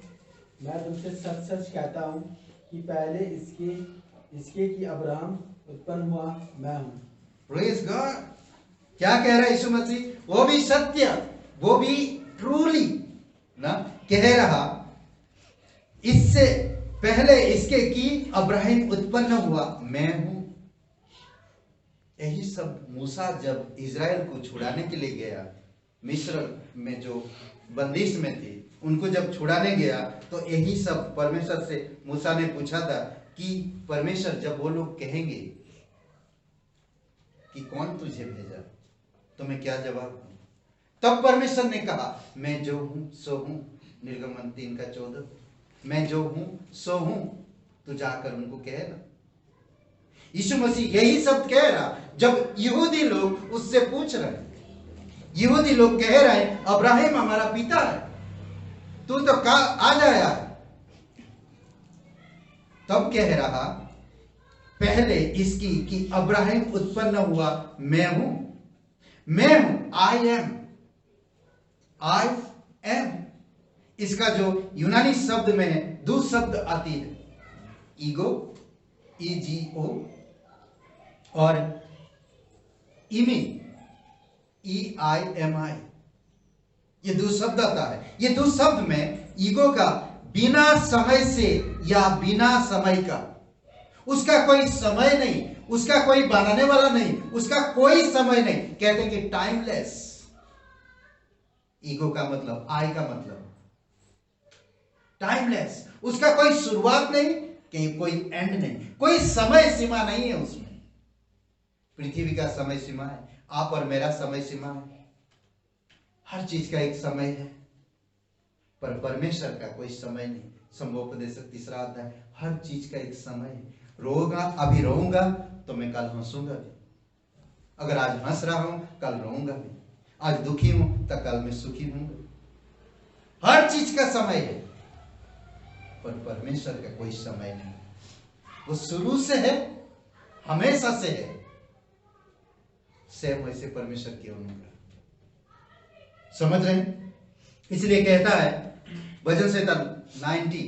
F: मैं तुमसे सच सच कहता हूँ कि पहले इसके कि अब्राहम उत्पन्न हुआ मैं हूँ।
A: Praise God. क्या कह रहा है यीशु मसीह? वो भी सत्य, वो भी ट्रूली ना कह रहा, इससे पहले इसके कि अब्राहम उत्पन्न हुआ मैं हूं। यही सब मूसा जब इज़राइल को छुड़ाने के लिए गया, मिस्र में जो बंदिश में थे उनको जब छुड़ाने गया, तो यही सब परमेश्वर से मूसा ने पूछा था कि परमेश्वर जब वो लोग कहेंगे कि कौन तुझे भेजा, तो मैं क्या जवाब दूं? तब परमेश्वर ने कहा, मैं जो हूं सो हूं। निर्गमन 3 का 14, मैं जो हूं सो हूं, तू जाकर उनको कह ना। यीशु मसीह यही सब कह रहा जब यहूदी लोग उससे पूछ रहे, यहूदी लोग कह रहे हैं अब्राहम हमारा पिता है, तू तो आ जाया है। तब कह रहा पहले इसकी कि अब्राहम उत्पन्न हुआ मैं हूं, मैं हूं, आई एम। इसका जो यूनानी शब्द में है, दो शब्द आती है, ईगो, EGO, और इमी, EIMI। ये दो शब्द आता है। ये दो शब्द में ईगो का बिना समय से या बिना समय का, उसका कोई समय नहीं, उसका कोई बनाने वाला नहीं, उसका कोई समय नहीं, कहते हैं कि टाइमलेस। ईगो का मतलब, आई का मतलब टाइमलेस, उसका कोई शुरुआत नहीं, कहीं कोई एंड नहीं, कोई समय सीमा नहीं है उसमें। पृथ्वी का समय सीमा है, आप और मेरा समय सीमा है, हर चीज का एक समय है, पर परमेश्वर का कोई समय नहीं। संभोपदेश 3 अध्याय, हर चीज का एक समय है। रोऊंगा, अभी रोऊंगा तो मैं कल हंसूंगा भी, अगर आज हंस रहा हूं कल रोऊंगा भी, आज दुखी हूं तो कल मैं सुखी हूंगा। हर चीज का समय है, पर परमेश्वर का कोई समय नहीं। वो शुरू से है, हमेशा से है। सेम वैसे परमेश्वर की अनुग्रह, समझ रहे हैं? इसलिए कहता है वचन से 90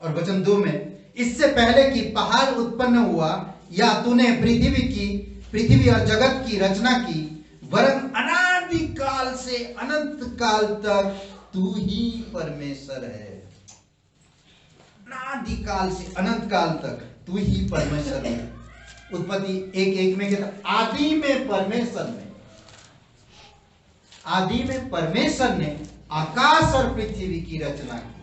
A: और वचन 2 में, इससे पहले कि पहाड़ उत्पन्न हुआ या तूने पृथ्वी और जगत की रचना की, वरन अनादि काल से अनंत काल तक तू ही परमेश्वर है। अनादि काल से अनंत काल तक तू ही परमेश्वर है। उत्पत्ति 1:1 में कहता, आदि में परमेश्वर ने आकाश और पृथ्वी की रचना की।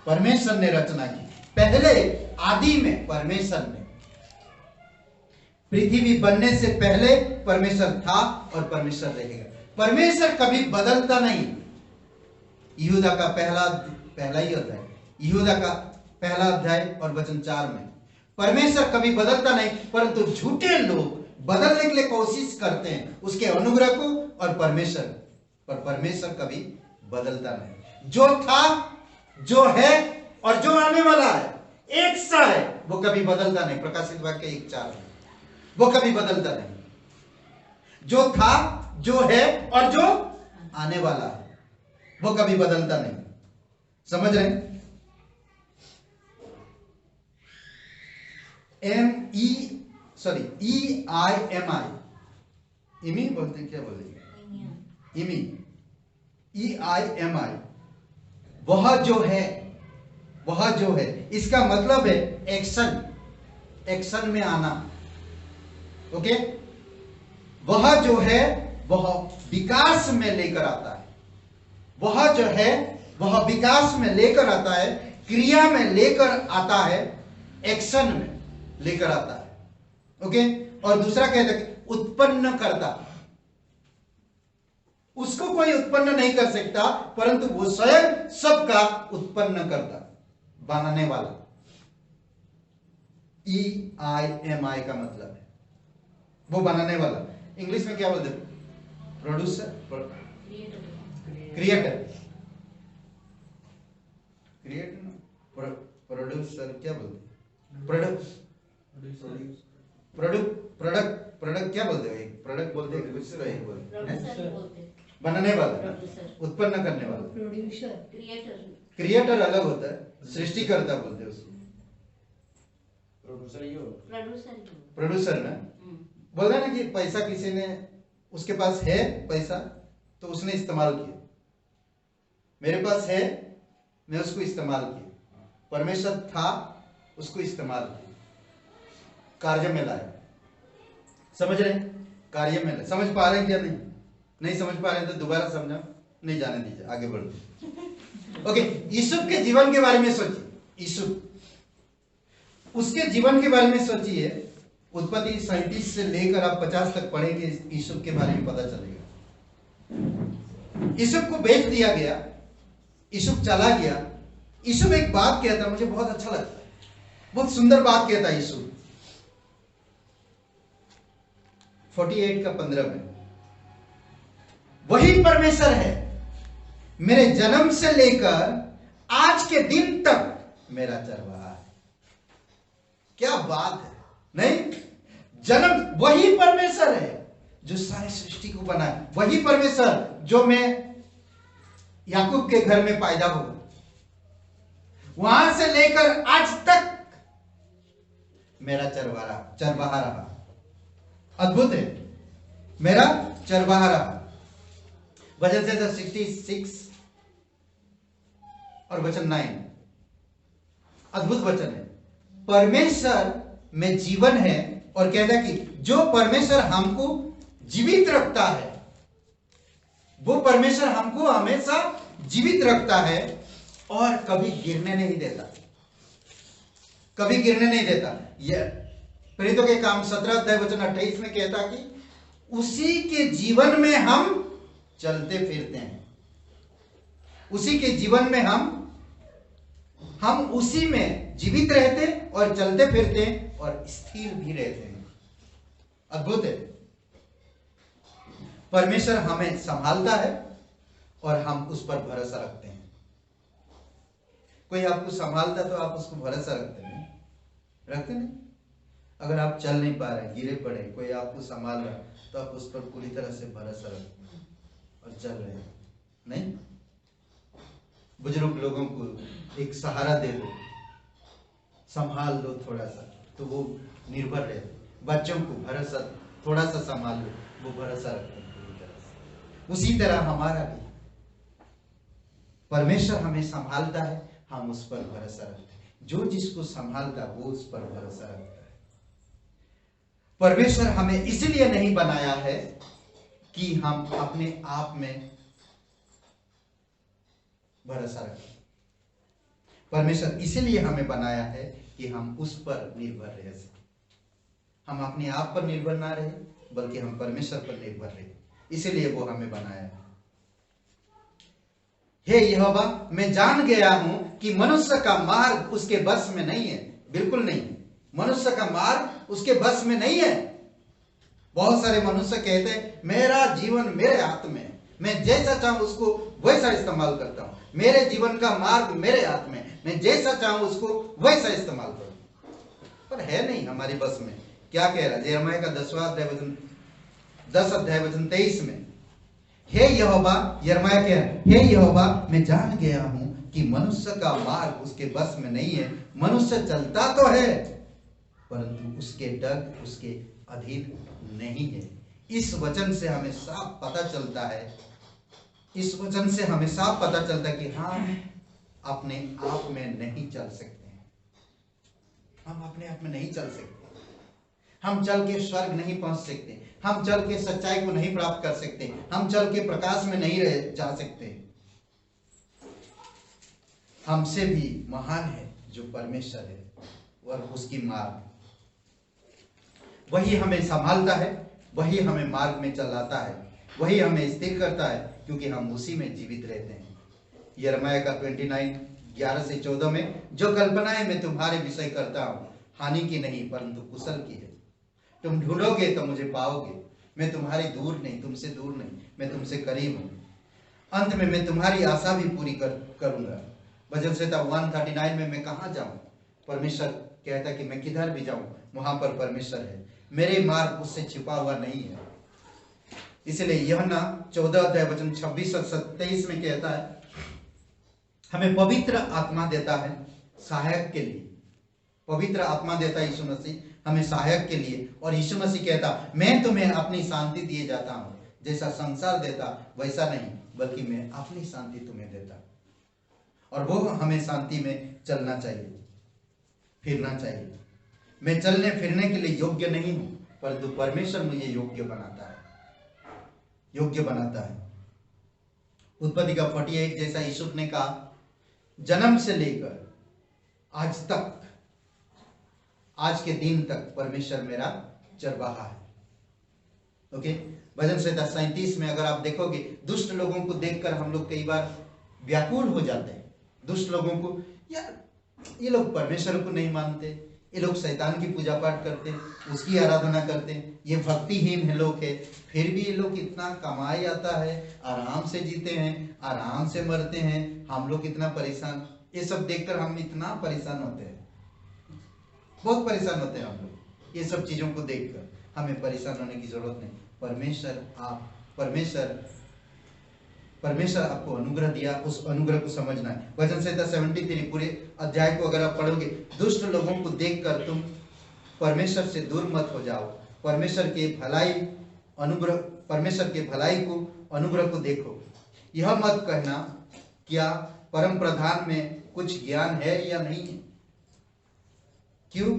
A: परमेश्वर ने रचना की, पहले आदि में परमेश्वर ने। पृथ्वी बनने से पहले परमेश्वर था और परमेश्वर रहेगा। परमेश्वर कभी बदलता नहीं। यहूदा का पहला ही अध्याय, यहूदा का पहला अध्याय और वचन 4 में, परमेश्वर कभी बदलता नहीं, परंतु झूठे लोग बदलने के लिए कोशिश करते हैं उसके अनुग्रह को और परमेश्वर, पर परमेश्वर कभी बदलता नहीं। जो था, जो है और जो आने वाला है एक सा है, वो कभी बदलता नहीं। प्रकाशित वाक्य 1:4 में, वो कभी बदलता नहीं। जो था, जो है और जो आने वाला है, वो कभी बदलता नहीं। समझ रहे हैं? EIMI, इमी बोलते हैं, क्या बोलेंगे? इमी, EIMI, वह जो है, इसका मतलब है एक्शन में आना। ओके, वह जो है वह विकास में लेकर आता है, वह जो है वह विकास में लेकर आता है, क्रिया में लेकर आता है, एक्शन में लेकर आता है। ओके, और दूसरा कहता है उत्पन्न करता, उसको कोई उत्पन्न नहीं कर सकता, परंतु वो स्वयं सबका उत्पन्न करता, बनाने वाला। EIMI का मतलब है वो बनाने वाला। इंग्लिश में क्या बोलते हैं? प्रोड्यूसर, क्रिएटर, प्रोड्यूसर क्या बोलते हैं? प्रोडक्ट क्या बोलते हैं? प्रोडक्ट बोलते हैं, कुछ तो एक बोलते हैं, बनाने वाला, उत्पन्न करने वाला।
E: प्रोड्यूसर,
A: क्रिएटर अलग होता है, सृष्टिकर्ता बोलते हैं उसको। प्रोड्यूसर ना बोलते हैं ना कि पैसा किसी ने, उसके पास है पैसा तो उसने इस्तेमाल किया, मेरे पास है मैं उसको इस्तेमाल किया, परमेश्वर था उसको इस्तेमाल किया, कार्य में लाया। समझ रहे हैं? कार्य में लाया। समझ पा रहे हैं क्या? नहीं समझ पा रहे हैं तो दोबारा समझा, नहीं जाने दीजिए, आगे बढ़ो। ओके, यूसुफ के जीवन के बारे में सोचिए। यूसुफ, उसके जीवन के बारे में सोचिए। उत्पत्ति 37 से लेकर आप 50 तक पढ़ेंगे, यूसुफ के बारे में पता चलेगा। यूसुफ को बेच दिया गया, यूसुफ चला गया। यूसुफ एक बात कहता, मुझे बहुत अच्छा लगता है, बहुत सुंदर बात कहता है यूसुफ। 48 का 15 में, वही परमेश्वर है मेरे जन्म से लेकर आज के दिन तक मेरा चरवाहा है। क्या बात है, नहीं? जन्म, वही परमेश्वर है जो सारी सृष्टि को बनाए, वही परमेश्वर जो मैं याकूब के घर में पैदा हुआ, वहां से लेकर आज तक मेरा चरवाहा रहा। अद्भुत है, मेरा चरवाहा रहा। वचन से 66 और वचन 9, अद्भुत वचन है। परमेश्वर में जीवन है, और कहता है कि जो परमेश्वर हमको जीवित रखता है, वो परमेश्वर हमको हमेशा जीवित रखता है और कभी गिरने नहीं देता, कभी गिरने नहीं देता। यह प्रेरितों के काम 17 अध्याय वचन 28 में कहता कि उसी के जीवन में हम चलते फिरते हैं, उसी के जीवन में हम उसी में जीवित रहते और चलते फिरते और स्थिर भी रहते हैं। अद्भुत है। परमेश्वर हमें संभालता है और हम उस पर भरोसा रखते हैं। कोई आपको संभालता तो आप उसको भरोसा रखते नहीं। अगर आप चल नहीं पा रहे, गिरे पड़े, कोई आपको संभाल रहा तो आप उस पर पूरी तरह से भरोसा रखते हैं और चल रहे हैं। नहीं, बुजुर्ग लोगों को एक सहारा दे दो, संभाल लो थोड़ा सा, तो वो निर्भर रहते। बच्चों को भरोसा, थोड़ा सा संभाल लो, वो भरोसा रखते हैं पूरी तरह से। उसी तरह हमारा भी परमेश्वर हमें संभालता है, हम उस पर भरोसा रखते हैं। जो जिसको संभालता वो उस पर भरोसा रखता है। परमेश्वर हमें इसलिए नहीं बनाया है कि हम अपने आप में भरोसा रखें। परमेश्वर इसलिए हमें बनाया है कि हम उस पर निर्भर रह सकें। हम अपने आप पर निर्भर ना रहे, बल्कि हम परमेश्वर पर निर्भर रहे। इसलिए वो हमें बनाया है। हे यहोवा, मैं जान गया हूं कि मनुष्य का मार्ग उसके बस में नहीं है। बिल्कुल नहीं, मनुष्य का मार्ग उसके बस में नहीं है। बहुत सारे मनुष्य कहते हैं मेरा जीवन मेरे हाथ में, मैं जैसा चाहूं उसको वैसा इस्तेमाल करता हूं। मेरे जीवन का मार्ग मेरे हाथ में, मैं जैसा चाहूं उसको वैसा इस्तेमाल करूं। पर है नहीं हमारी बस में। क्या कह रहा है यिर्मयाह का 10 अध्याय वचन 23 में, हे यहोवा, यिर्मयाह कह रहा है, हे यहोवा, मैं जान गया हूं कि मनुष्य का मार्ग उसके बस में नहीं है। मनुष्य चलता तो है, परंतु उसके डग उसके अधीन नहीं है। इस वचन से हमें साफ पता चलता है इस वचन से हमें साफ पता चलता है कि हम अपने आप में नहीं चल सकते हैं। हम अपने आप में नहीं चल सकते। हम चल के स्वर्ग नहीं पहुंच सकते। हम चल के सच्चाई को नहीं प्राप्त कर सकते। हम चल के प्रकाश में नहीं रह जा सकते। हमसे भी महान है जो परमेश्वर है और उसकी मार्ग, वही हमें संभालता है, वही हमें मार्ग में चलाता है, वही हमें स्थिर करता है, क्योंकि हम उसी में जीवित रहते हैं। यिर्मयाह का 29:11-14 में, जो कल्पनाएं मैं तुम्हारे विषय करता हूं हानि की नहीं परंतु कुशल की है। तुम ढूंढोगे तो मुझे पाओगे। मैं तुम्हारी दूर नहीं, तुमसे दूर नहीं, मैं तुमसे करीब हूं। अंत में मैं तुम्हारी आशा भी पूरी करूंगा। भजन संहिता 139 में, मैं कहाँ जाऊं? परमेश्वर कहता कि मैं किधर भी जाऊं वहां पर परमेश्वर है। मेरे मार्ग उससे छिपा हुआ नहीं है। इसलिए यूहन्ना 14:26 और 27 में कहता है, हमें पवित्र आत्मा देता है सहायक के लिए। पवित्र आत्मा देता है यीशु मसीह हमें सहायक के लिए। और यीशु मसीह कहता, मैं तुम्हें अपनी शांति दिए जाता हूं, जैसा संसार देता वैसा नहीं, बल्कि मैं अपनी शांति तुम्हें देता। और वो हमें शांति में चलना चाहिए, फिरना चाहिए। मैं चलने फिरने के लिए योग्य नहीं हूं, परंतु परमेश्वर मुझे योग्य बनाता है, योग्य बनाता है। उत्पत्ति का 48 जैसा यूसुफ ने कहा, जन्म से लेकर आज तक, आज के दिन तक परमेश्वर मेरा चरवाहा है। ओके, भजन संहिता 37 में अगर आप देखोगे, दुष्ट लोगों को देखकर हम लोग कई बार व्याकुल हो जाते हैं। दुष्ट लोगों को, यार ये लोग परमेश्वर को नहीं मानते, ये लोग शैतान की पूजा पाठ करते हैं, उसकी आराधना करते हैं, ये भक्तिहीन है लोग है, फिर भी ये लोग इतना कमाई आता है, आराम से जीते हैं, आराम से मरते हैं, हम लोग इतना परेशान। ये सब देखकर हम इतना परेशान होते हैं, बहुत परेशान होते हैं हम लोग। ये सब चीजों को देखकर हमें परेशान होने की जरूरत नहीं। परमेश्वर आपको अनुग्रह दिया, उस अनुग्रह को समझना है। भजन संहिता 73 पूरे अध्याय को अगर आप पढ़ोगे, दुष्ट लोगों को देखकर तुम परमेश्वर से दूर मत हो जाओ। परमेश्वर के भलाई को, अनुग्रह को देखो। यह मत कहना क्या परम प्रधान में कुछ ज्ञान है या नहीं है। क्यों?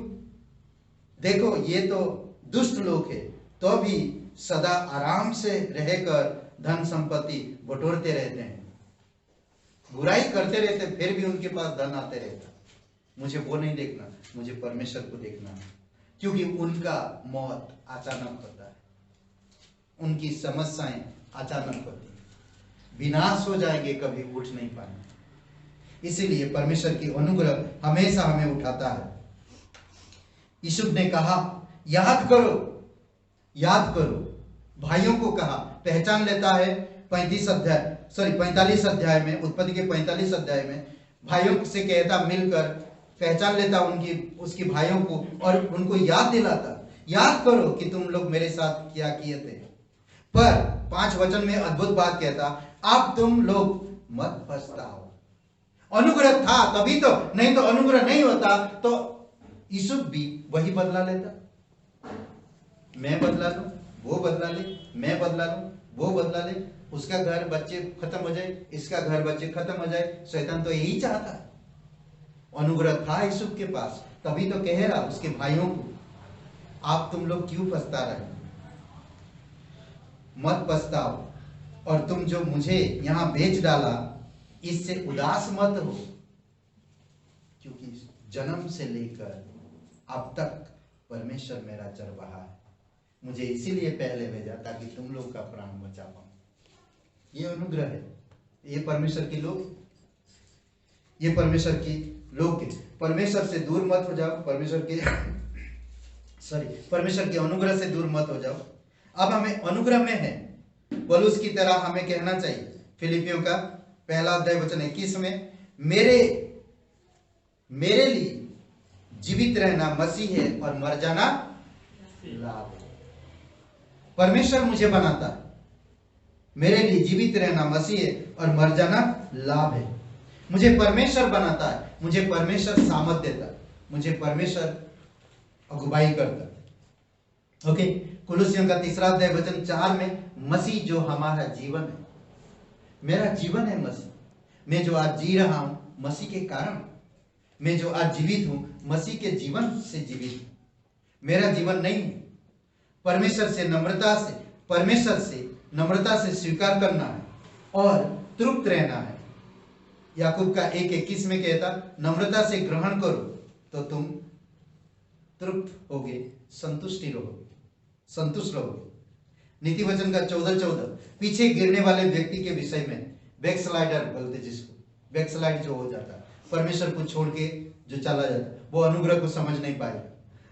A: देखो, ये तो दुष्ट लोग है, तो भी सदा आराम से रहकर धन संपत्ति बटोरते रहते हैं, बुराई करते रहते, फिर भी उनके पास धन आते रहता। मुझे वो नहीं देखना, मुझे परमेश्वर को देखना है, क्योंकि उनका मौत अचानक होता है, उनकी समस्याएं अचानक होती है, विनाश हो जाएंगे, कभी उठ नहीं पाएंगे। इसीलिए परमेश्वर की अनुग्रह हमेशा हमें उठाता है। यूसुफ ने कहा, याद करो, भाइयों को कहा, पहचान लेता है 45 अध्याय में, उत्पत्ति के 45 अध्याय में भाइयों से कहता, मिलकर पहचान लेता उसकी भाइयों को और उनको याद दिलाता, याद करो कि तुम लोग मेरे साथ क्या किए थे। पर 5 वचन में अद्भुत बात कहता, अब तुम लोग मत पछताओ। अनुग्रह था तभी तो, नहीं तो अनुग्रह नहीं होता तो यूसुफ भी वही बदला लेता। मैं बदला लूं, वो बदला ले, मैं बदला लूं, वो बदला ले, उसका घर बच्चे खत्म हो जाए, इसका घर बच्चे खत्म हो जाए। शैतान तो यही चाहता है। अनुग्रह था यूसुफ के पास, तभी तो कह रहा उसके भाइयों को, आप तुम लोग क्यों पछता रहे? मत पछताओ, और तुम जो मुझे यहां बेच डाला, इससे उदास मत हो, क्योंकि जन्म से लेकर अब तक परमेश्वर मेरा चरवाहा है। मुझे इसीलिए पहले भेजा ताकि तुम लोग का प्राण बचा पाऊं। ये अनुग्रह है। ये परमेश्वर की लोग के परमेश्वर से दूर मत हो जाओ, परमेश्वर के अनुग्रह से दूर मत हो जाओ। अब हमें अनुग्रह में है, पौलुस की तरह हमें कहना चाहिए। फिलिपियों का 1:21 में, मेरे लिए जीवित रहना मसीह है और मर जाना लाभ है। परमेश्वर मुझे बनाता है, मेरे लिए जीवित रहना मसीह है और मर जाना लाभ है। मुझे परमेश्वर बनाता है, मुझे परमेश्वर सामर्थ देता है, मुझे परमेश्वर अगुवाई करता है। ओके, कुलुसियों का 3 अध्याय वचन 4 में, मसीह जो हमारा जीवन है, मेरा जीवन है मसीह। मैं जो आज जी रहा हूं मसीह के कारण, मैं जो आज जीवित हूं मसीह के जीवन से जीवित हूं। मेरा जीवन नहीं है, परमेश्वर से नम्रता से स्वीकार करना है और तृप्त रहना है। याकूब का 1:21 में कहता, नम्रता से ग्रहण करो तो तुम तृप्त होगे, संतुष्ट रहोगे। नीति वचन का 14:14 पीछे गिरने वाले व्यक्ति के विषय में, बैकस्लाइडर बोलते जिसको, बैकस्लाइड जो हो जाता है, परमेश्वर को छोड़ के जो चला जाता है, वो अनुग्रह को समझ नहीं पाएगा।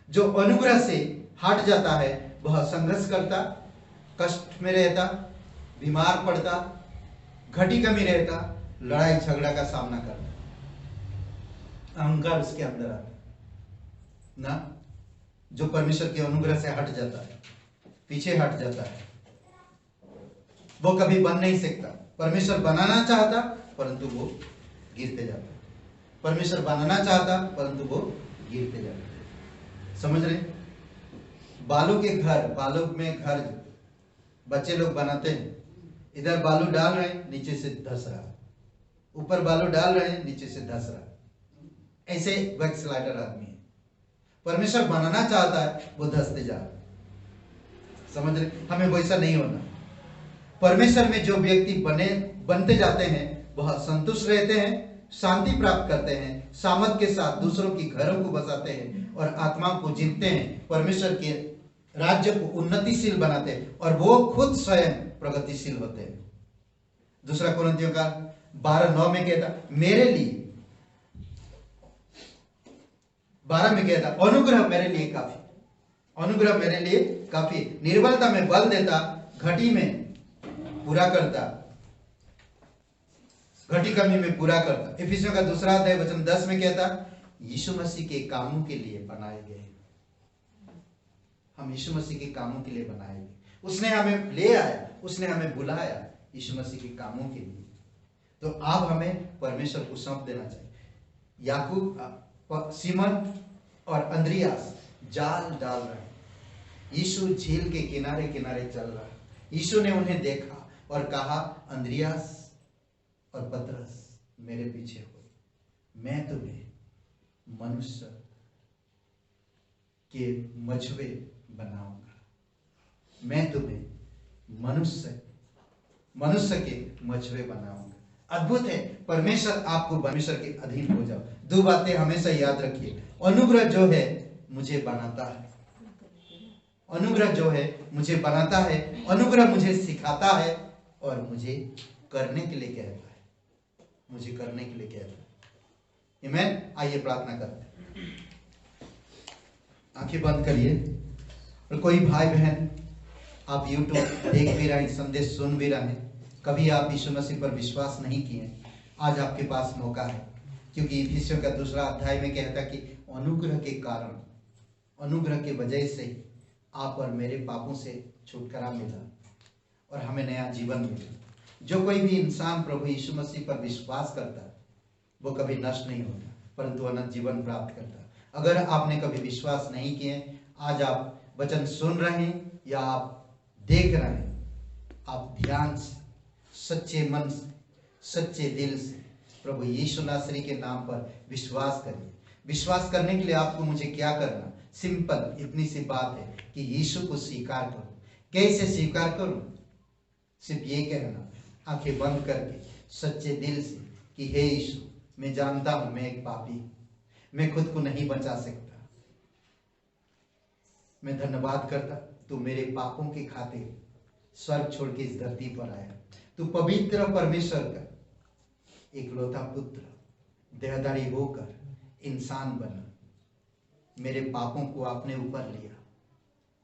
A: जो अनुग्रह से हट जाता है वह संघर्ष करता, कष्ट में रहता, बीमार पड़ता, घटी कमी रहता, लड़ाई झगड़ा का सामना करता, अहंकार उसके अंदर आता ना। जो परमेश्वर के अनुग्रह से हट जाता है, पीछे हट जाता है, वो कभी बन नहीं सकता। परमेश्वर बनाना चाहता परंतु वो गिरते जाता। परमेश्वर बनाना चाहता परंतु वो गिरते जाता। समझ रहे? बालू में घर बच्चे लोग बनाते हैं, इधर बालू डाल रहे हैं, नीचे से धस रहा, ऊपर बालू डाल रहे हैं, नीचे से धस रहा। ऐसे बैकस्लाइडर आदमी है। परमेश्वर बनाना चाहता है, वो धसते जा रहा। समझ रहे? हमें वैसा नहीं होना। परमेश्वर में जो व्यक्ति बनते जाते हैं वह संतुष्ट रहते हैं, शांति प्राप्त करते हैं, सामर्थ के साथ दूसरों की घरों को बसाते हैं और आत्माओं को जीतते हैं, परमेश्वर के राज्य को उन्नतिशील बनाते हैं और वो खुद स्वयं प्रगतिशील होते हैं। दूसरा कोरिन्थियों का 12:9 में कहता, मेरे लिए 12 में कहता, अनुग्रह मेरे लिए काफी, अनुग्रह मेरे लिए काफी, निर्बलता में बल देता, घटी में पूरा करता, घटी कमी में पूरा करता। इफिसियों का 2:10 में कहता, यीशु मसीह के कामों के लिए बनाए गए। हम यीशु मसीह के कामों के लिए बनाए गए। उसने हमें ले आया, उसने हमें बुलाया यीशु मसीह के कामों के लिए। तो अब हमें परमेश्वर को सौंप देना चाहिए। याकूब, सीमन और अंद्रियास जाल डाल रहे हैं, यीशु झील के किनारे किनारे चल रहा है। यीशु ने उन्हें देखा और कहा, अंद्रियास और पतरस मेरे पीछे हो, मैं तुम्हें मनुष्य के मछुए बनाऊंगा। मैं तुम्हें मनुष्य के मछुए बनाऊंगा। अद्भुत है। परमेश्वर आपको परमेश्वर के अधीन हो जाओ। 2 बातें हमेशा याद रखिए। अनुग्रह जो है मुझे बनाता है, अनुग्रह जो है मुझे बनाता है, अनुग्रह मुझे सिखाता है और मुझे करने के लिए कहता है, मुझे करने के लिए कहता है। आमीन। आइए प्रार्थना करते हैं। आंखें बंद करिए। और कोई भाई बहन आप YouTube देख भी रहे हैं, संदेश सुन भी रहे हैं, कभी आप यीशु मसीह पर विश्वास नहीं किए, आज आपके पास मौका है। क्योंकि इफिसियों का 2 अध्याय में कहता कि अनुग्रह के कारण, अनुग्रह के वजह से आप और मेरे पापों से छुटकारा मिला और हमें नया जीवन मिला। जो कोई भी इंसान प्रभु यीशु मसीह पर विश्वास करता वो कभी नष्ट नहीं होता परंतु अनंत जीवन प्राप्त करता। अगर आपने कभी विश्वास नहीं किए, आज आप वचन सुन रहे हैं या आप देख रहे हैं, आप ध्यान से, सच्चे मन से, सच्चे दिल से प्रभु यीशु नासरी के नाम पर विश्वास करिए। विश्वास करने के लिए आपको मुझे क्या करना? सिंपल इतनी सी बात है कि यीशु को स्वीकार करो। कैसे स्वीकार करूं? सिर्फ ये कहना, आंखें बंद करके सच्चे दिल से कि हे यीशु, मैं जानता हूं मैं एक पापी हूं, मैं खुद को नहीं बचा सकता, मैं धन्यवाद करता तू मेरे पापों के खातिर स्वर्ग छोड़ के इस धरती पर आया। तू पवित्र परमेश्वर का इकलौता पुत्र देहधारी होकर इंसान बना, मेरे पापों को आपने ऊपर लिया,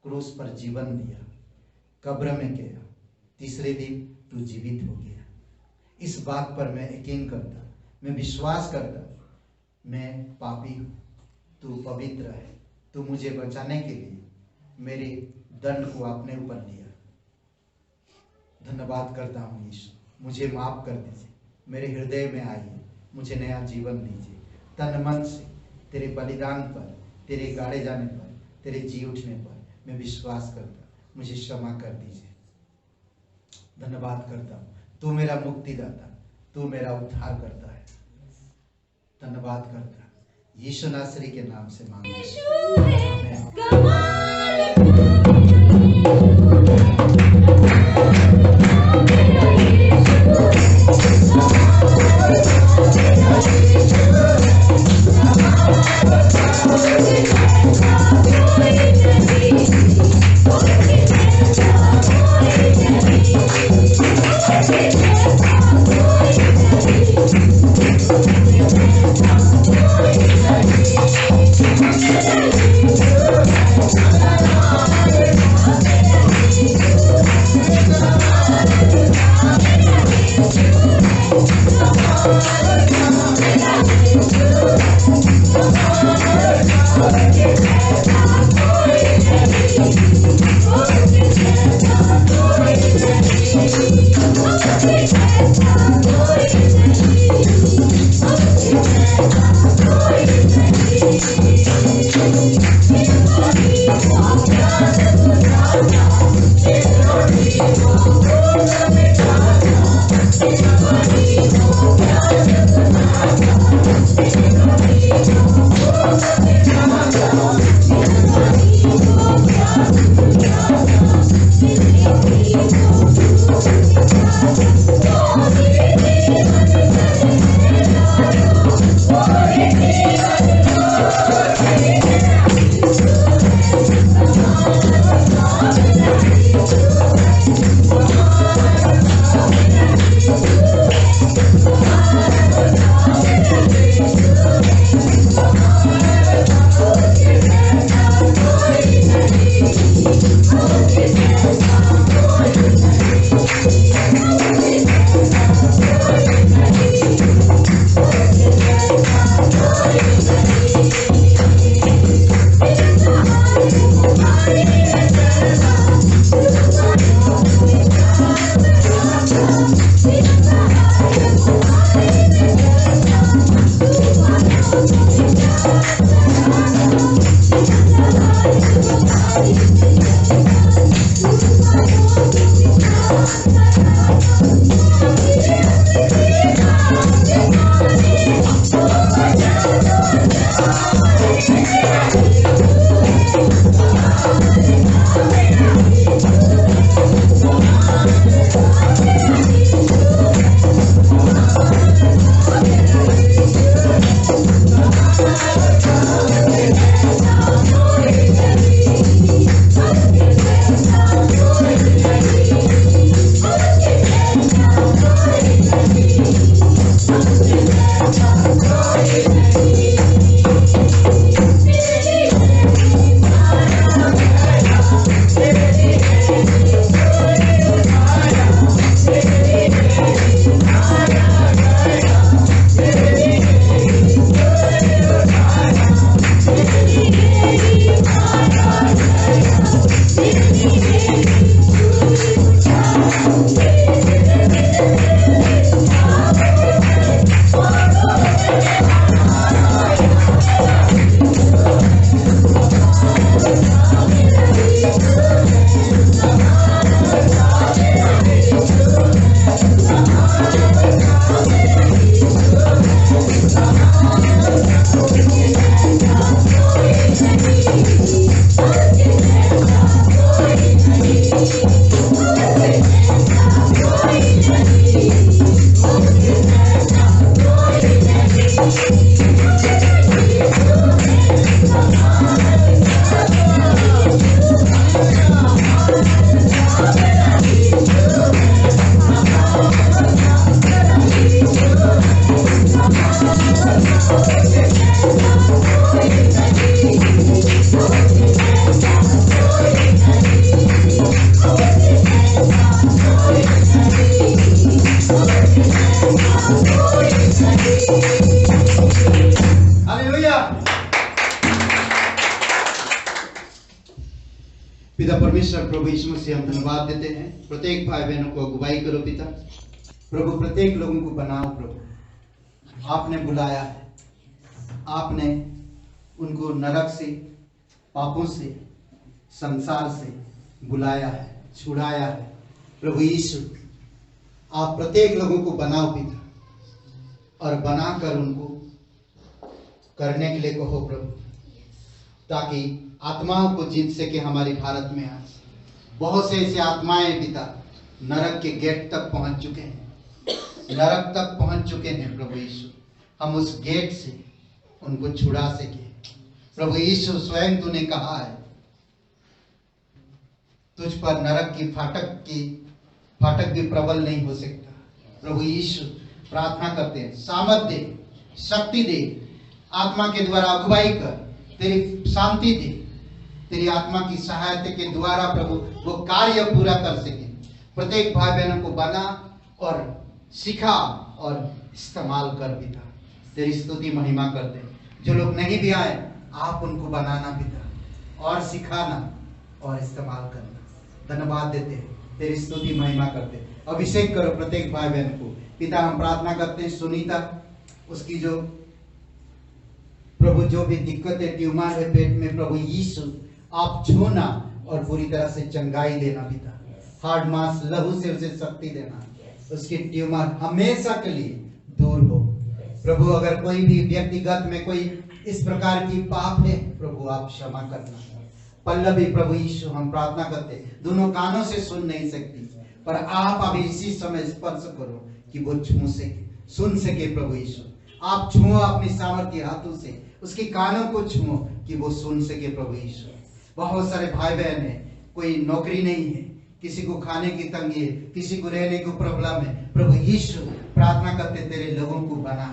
A: क्रूस पर जीवन दिया, कब्र में गया, तीसरे दिन तू जीवित हो गया। इस बात पर मैं यकीन करता, मैं विश्वास करता, मैं पापी हूँ, तू पवित्र है, तू मुझे बचाने के लिए मेरे दंड को आपने ऊपर लिया। धन्यवाद करता हूँ यीशु, मुझे माफ कर दीजिए, मेरे हृदय में आइए, मुझे नया जीवन दीजिए। तन मन से तेरे बलिदान पर, तेरे गाड़े जाने पर, तेरे जी उठने पर मैं विश्वास करता, मुझे क्षमा कर दीजिए। धन्यवाद करता हूँ, तू मेरा मुक्तिदाता, तू मेरा उद्धार करता है। धन्यवाद करता है। यीशु नासरी के नाम से मांगते हैं।
B: यीशु है
A: आमीन।
B: कमाल
A: पिता परमेश्वर प्रभु यीशु मसीह हम धन्यवाद देते हैं। प्रत्येक भाई बहनों को अगुवाई करो पिता प्रभु, प्रत्येक लोगों को बनाओ प्रभु। आपने बुलाया है, आपने उनको नरक से, पापों से, संसार से बुलाया है, छुड़ाया है। प्रभु यीशु आप प्रत्येक लोगों को बनाओ पिता, और बनाकर उनको करने के लिए कहो प्रभु, ताकि आत्माओं को जीत सके हमारे भारत में। आज बहुत से ऐसे आत्माएं पिता नरक के गेट तक पहुंच चुके हैं, नरक तक पहुंच चुके हैं प्रभु यीशु। हम उस गेट से उनको छुड़ा सके प्रभु यीशु। स्वयं तूने कहा है, तुझ पर नरक की फाटक भी प्रबल नहीं हो सकता। प्रभु यीशु प्रार्थना करते हैं, सामर्थ दे, शक्ति दे, आत्मा के द्वारा अगुवाई कर, तेरी शांति दे, तेरी आत्मा की सहायता के द्वारा प्रभु वो कार्य पूरा कर सके। प्रत्येक भाई बहनों को बना और सिखा और इस्तेमाल कर पिता। तेरी स्तुति महिमा करते। जो लोग नहीं भी आए, आप उनको बनाना पिता, और सिखाना और इस्तेमाल करना। धन्यवाद देते हैं, तेरी स्तुति महिमा करते। अभिषेक करो प्रत्येक भाई बहन को पिता। हम प्रार्थना करते हैं सुनीता, उसकी जो प्रभु जो भी दिक्कत है, ट्यूमर है पेट में, प्रभु यीशु आप छूना और पूरी तरह से चंगाई देना पिता। हार्ड मांस लहू से उसे शक्ति देना, उसकी ट्यूमर हमेशा के लिए दूर हो प्रभु। अगर कोई भी व्यक्तिगत में कोई इस प्रकार की पाप है प्रभु, आप क्षमा करना। पल्लवी प्रभु यीशु हम प्रार्थना करते, दोनों कानों से सुन नहीं सकती, पर आप अभी इसी समय स्पर्श करो कि वो छू सके, सुन सके प्रभु यीशु। आप छुओ अपनी सामर्थ्य हाथों से, उसके कानों को छुओ कि वो सुन सके प्रभु यीशु। बहुत सारे भाई बहन है, कोई नौकरी नहीं है, किसी को खाने की तंगी है, किसी को रहने को प्रॉब्लम है, प्रभु यीशु प्रार्थना करते तेरे लोगों को बना,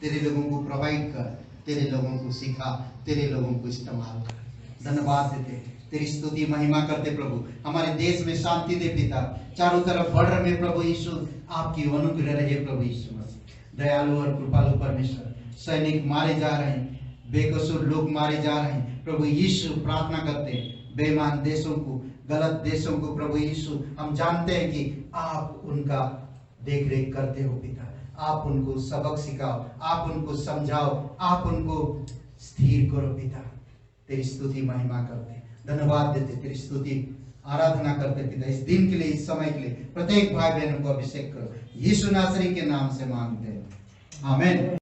A: तेरे लोगों को प्रोवाइड कर, तेरे लोगों को सिखा, तेरे लोगों को इस्तेमाल कर। धन्यवाद देते, तेरी स्तुति महिमा करते प्रभु। हमारे देश में शांति दे पिता, चारों तरफ बॉर्डर में प्रभु यीशु आपकी अनुग्रह रहे प्रभु यीशु मसीह। दयालु और कृपालु परमेश्वर, सैनिक मारे जा रहे हैं, बेकसूर लोग मारे जा रहे हैं प्रभु यीशु। प्रार्थना करते हैं बेईमान देशों को, गलत देशों को प्रभु यीशु, हम जानते हैं कि आप उनका देख रेख करते हो पिता। आप उनको सबक सिखाओ, आप उनको समझाओ, आप उनको स्थिर करो पिता। तेरी स्तुति महिमा करते, धन्यवाद देते, तेरी स्तुति आराधना करते पिता। इस दिन के लिए, इस समय के लिए प्रत्येक भाई बहनों को अभिषेक करो, यीशु नासरी के नाम से मांगते हैं, आमीन।